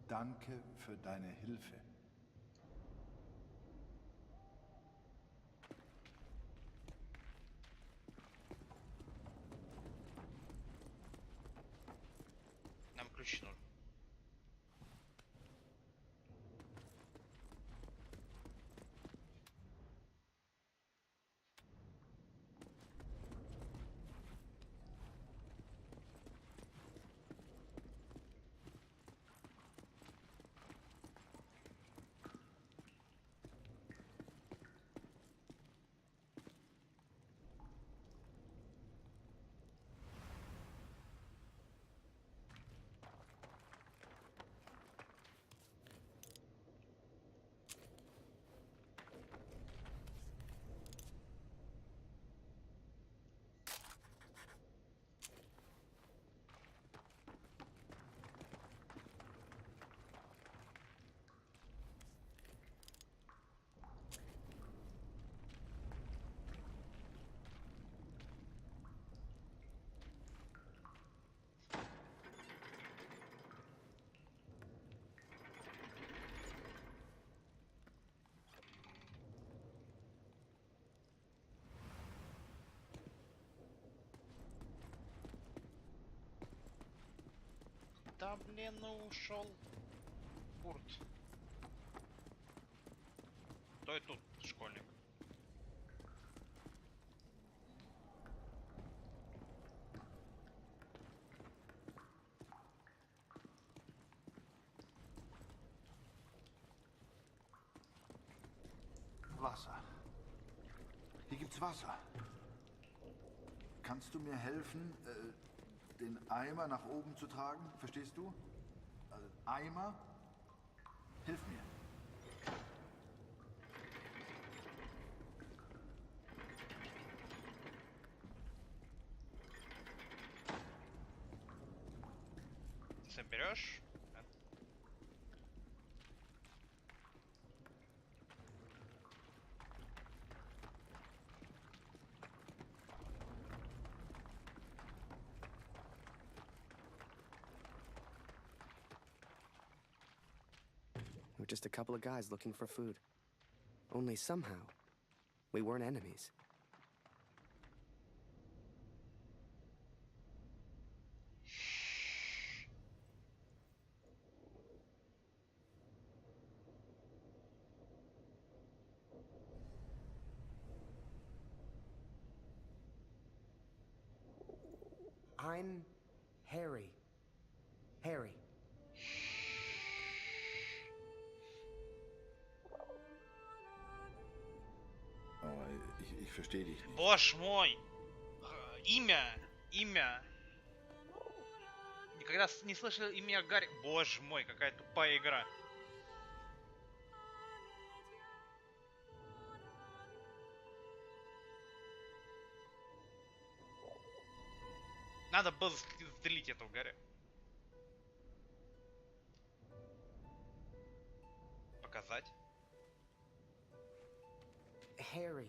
Danke für deine Hilfe. Нам ключ нужен. Да, блин, ну ушел. Курт. То и тут школьник. Wasser. Hier gibt's Wasser. Kannst du mir helfen, den Eimer nach oben zu tragen? Verstehst du? Eimer? Hilf mir. Соберешь? We're just a couple of guys looking for food. Only somehow, we weren't enemies. I'm Harry. Harry. Ich verstehe dich nicht. Боже мой! Имя. Никогда не слышал имя Гарри. Боже мой, какая тупая игра. Надо было застрелить этого Гарри. Показать. Harry.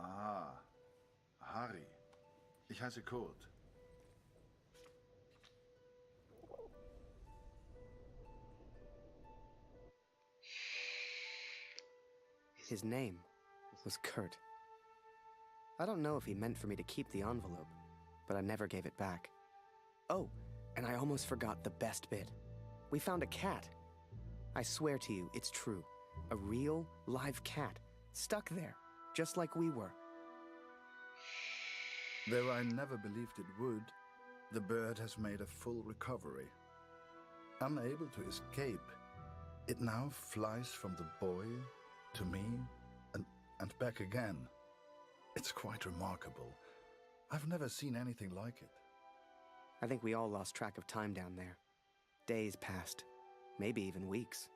Ah, Harry. Ich heiße Kurt. His name was Kurt. I don't know if he meant for me to keep the envelope, but I never gave it back. Oh, and I almost forgot the best bit. We found a cat. I swear to you, it's true. A real, live cat, stuck there, just like we were. Though I never believed it would, the bird has made a full recovery. Unable to escape, it now flies from the boy to me and back again. It's quite remarkable. I've never seen anything like it. I think we all lost track of time down there. Days passed, maybe even weeks.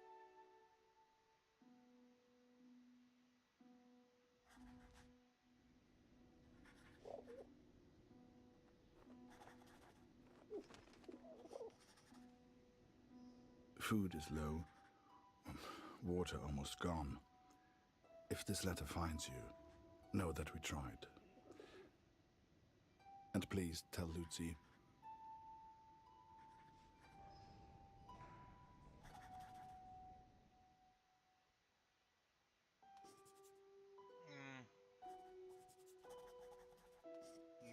Food is low, water almost gone. If this letter finds you, know that we tried. And please tell Lucy.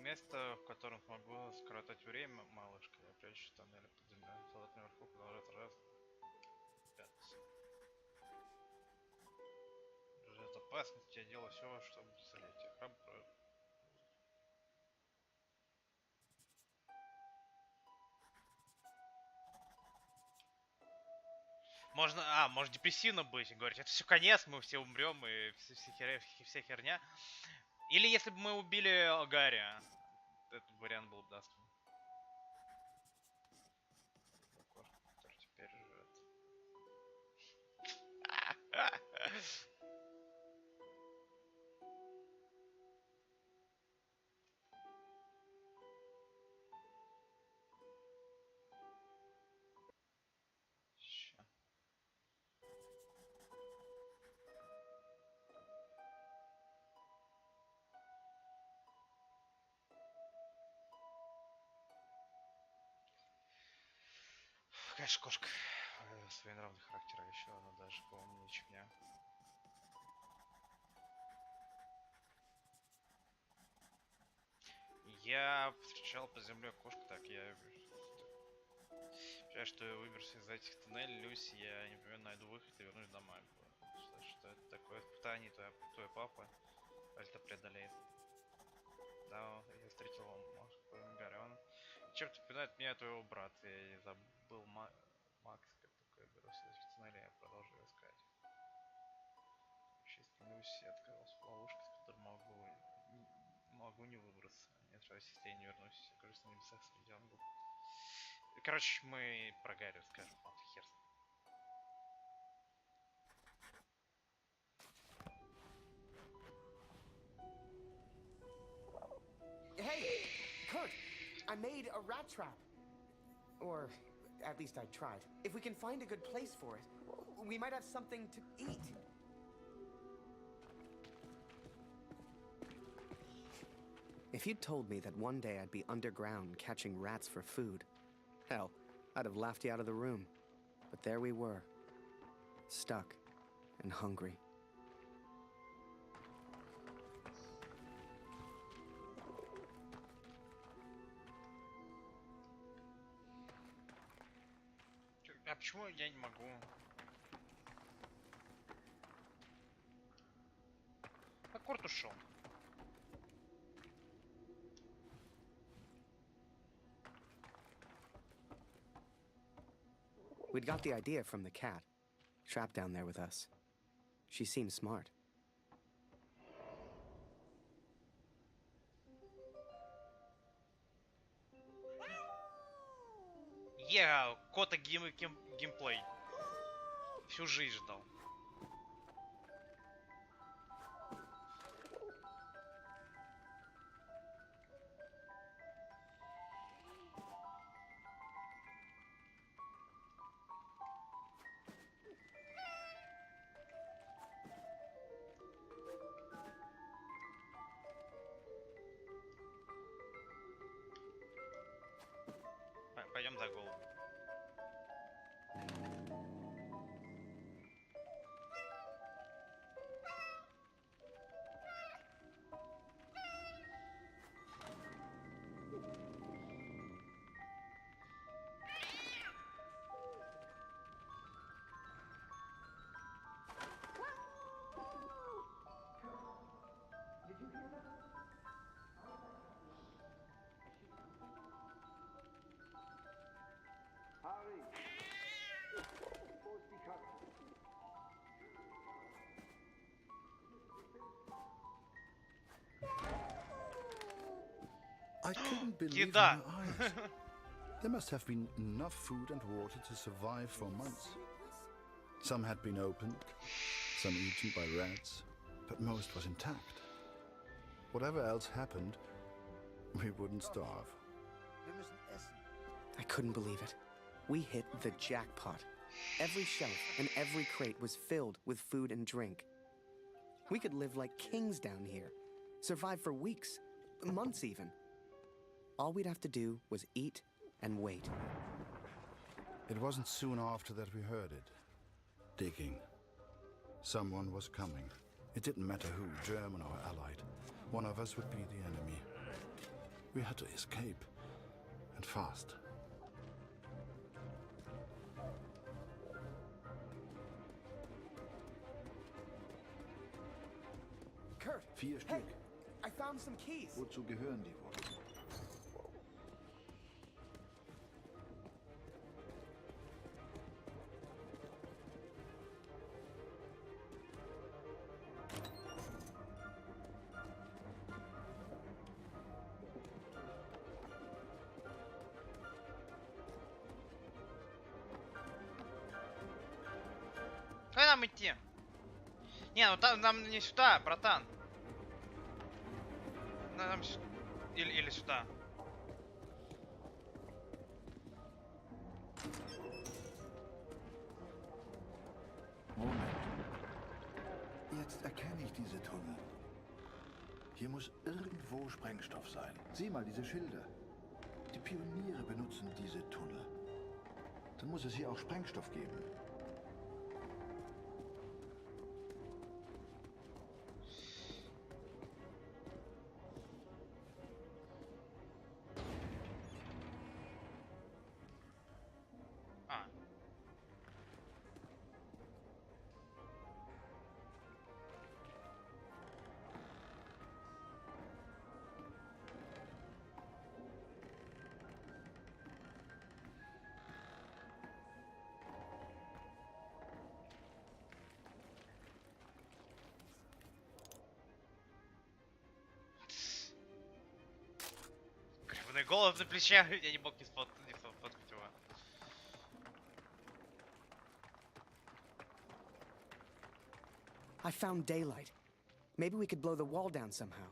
Место, в котором смогу скоротать время, малышка. Я прячусь в тоннеле под землей. Солдат наверху продолжает раз. Пятый. Ждет опасности, я делаю все, чтобы залить. Я храбрый. Может депрессивно быть и говорить, это все конец, мы все умрем и вся херня. Или если бы мы убили Гарри, этот вариант был бы доступен. Кошка, который теперь живет. Конечно, кошка своенравный характер, а еще она даже поумнее, чем я. Я встречал по земле кошку, так я... Считаю, что я выберусь из этих туннелей, Люси, я непременно найду выход и вернусь домой. Что это такое испытание, твой папа это преодолеет. Да, я встретил его, Гарри, он чем-то напоминает меня твоего брата, я забыл Макс, как только я берусь из этих туннелей, я продолжу искать. Чисто Люси отказался в ловушке, с которой могу не выбраться. Нет, если я не вернусь, я окажусь на небесах среди ангелов. Короче, мы про Гарри скажем, вот хер. Hey, Kurt, I made a rat trap. Or, at least I tried. If we can find a good place for it, we might have something to eat. If you'd told me that one day I'd be underground catching rats for food, hell, I'd have laughed you out of the room. But there we were, stuck and hungry. А почему я не могу? А Курт ушел. We'd got the idea from the cat, trapped down there with us. She seemed smart. Я кота геймплей. Всю жизнь ждал. Пойдем за голову. I couldn't believe my eyes. There must have been enough food and water to survive for months. Some had been opened, some eaten by rats, but most was intact. Whatever else happened, we wouldn't starve. I couldn't believe it. We hit the jackpot. Every shelf and every crate was filled with food and drink. We could live like kings down here, survive for weeks, months even. All we'd have to do was eat and wait. It wasn't soon after that we heard it. Digging. Someone was coming. It didn't matter who, German or Allied. One of us would be the enemy. We had to escape. And fast. Kurt! 4 Stück. Hey, I found some keys. Wozu gehören die wohl? Куда нам идти? Не, ну там нам не сюда, братан. Нам или сюда. Moment. Jetzt erkenne ich diese Tunnel. Hier muss irgendwo Sprengstoff sein. Sieh mal diese Schilder. Die Pioniere benutzen diese Tunnel. Dann muss es hier auch Sprengstoff geben. Голод на плечах, я не мог не сфоткать его. I found daylight. Maybe we could blow the wall down somehow.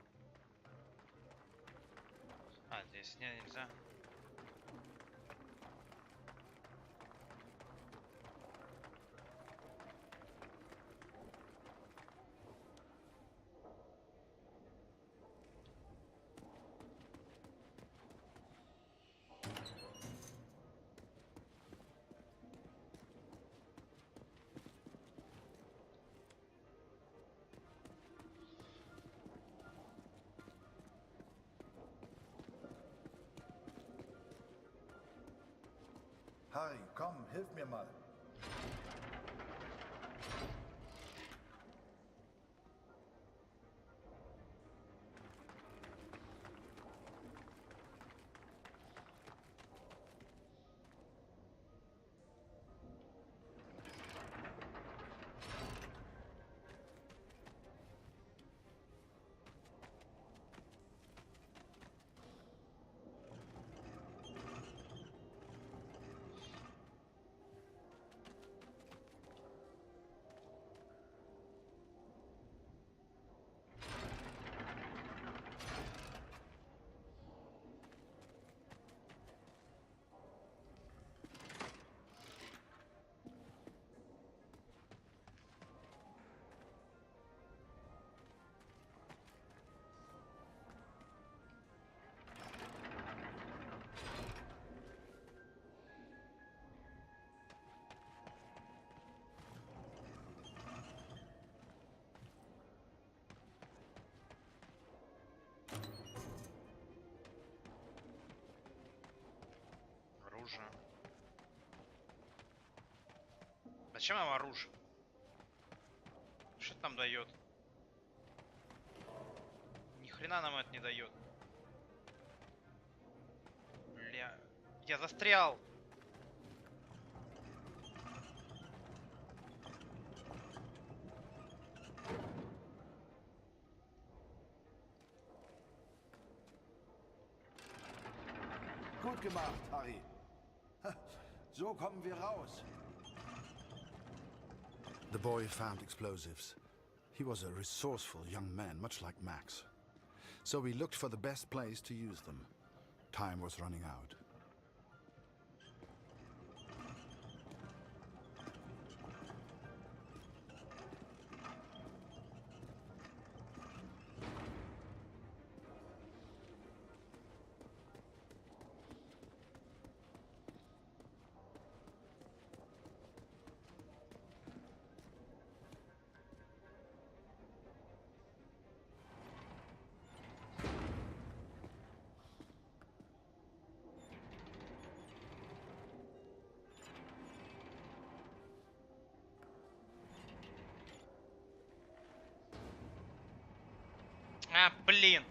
Здесь нельзя. Harry, komm, hilf mir mal. Оружие. Зачем нам оружие? Что это нам дает? Ни хрена нам это не дает. Бля, я застрял. Gut gemacht, Harry. So kommen wir raus. The boy found explosives. He was a resourceful young man, much like Max. So we looked for the best place to use them. Time was running out. А, блин.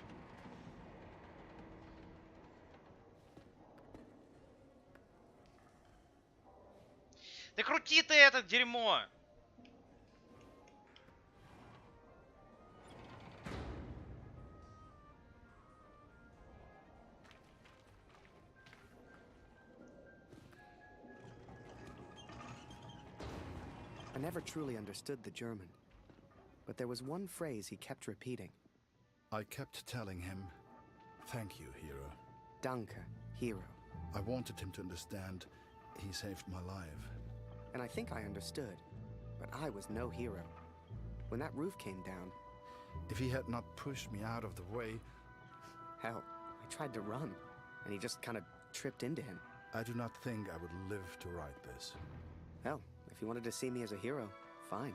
Да крути ты это дерьмо! I never truly understood the German, but there was one phrase he kept repeating. I kept telling him, "Thank you, hero." Danke, hero. I wanted him to understand he saved my life. And I think I understood, but I was no hero. When that roof came down... If he had not pushed me out of the way... Hell, I tried to run, and he just kind of tripped into him. I do not think I would live to write this. Hell, if you wanted to see me as a hero, fine.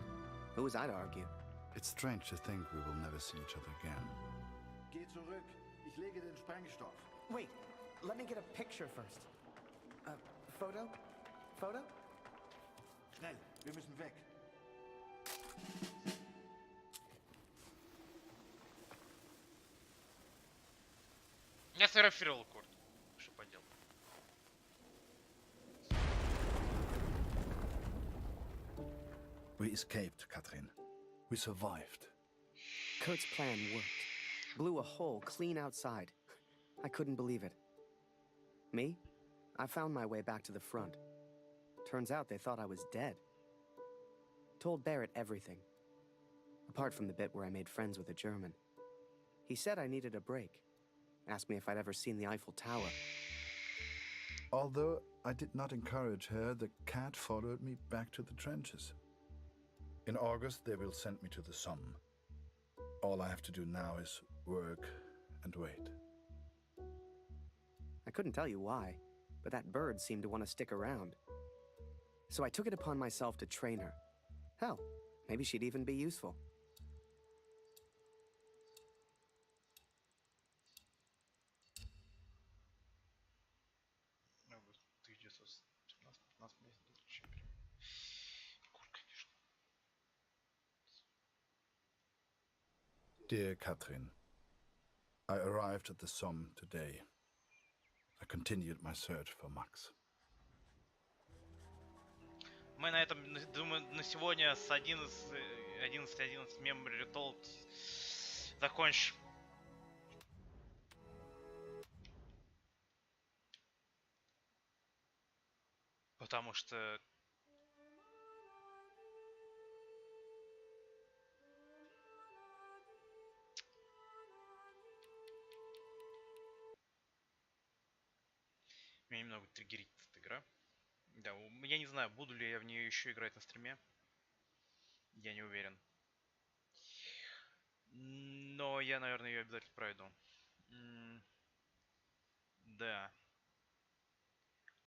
Who was I to argue? It's strange to think we will never see each other again. Geh zurück. Ich lege den Sprengstoff. Wait, let me get a picture first. Photo? Photo? Schnell, wir müssen weg. Я сфотографировал Курт. Что поделать? We escaped, Katrin. We survived. Kurt's plan worked. Blew a hole clean outside. I couldn't believe it. Me? I found my way back to the front. Turns out they thought I was dead. Told Barrett everything. Apart from the bit where I made friends with a German. He said I needed a break. Asked me if I'd ever seen the Eiffel Tower. Although I did not encourage her, the cat followed me back to the trenches. In August, they will send me to the Somme. All I have to do now is work and wait. I couldn't tell you why, but that bird seemed to want to stick around. So I took it upon myself to train her. Hell, maybe she'd even be useful. Dear Katrin, I arrived at the Somme today. I continued my search for Max. Мы на этом, думаю, на сегодня с 11 Memory Retold закончим. Потому что... Меня немного триггерит эта игра. Да, я не знаю, буду ли я в нее еще играть на стриме. Я не уверен. Но я, наверное, ее обязательно пройду. Да.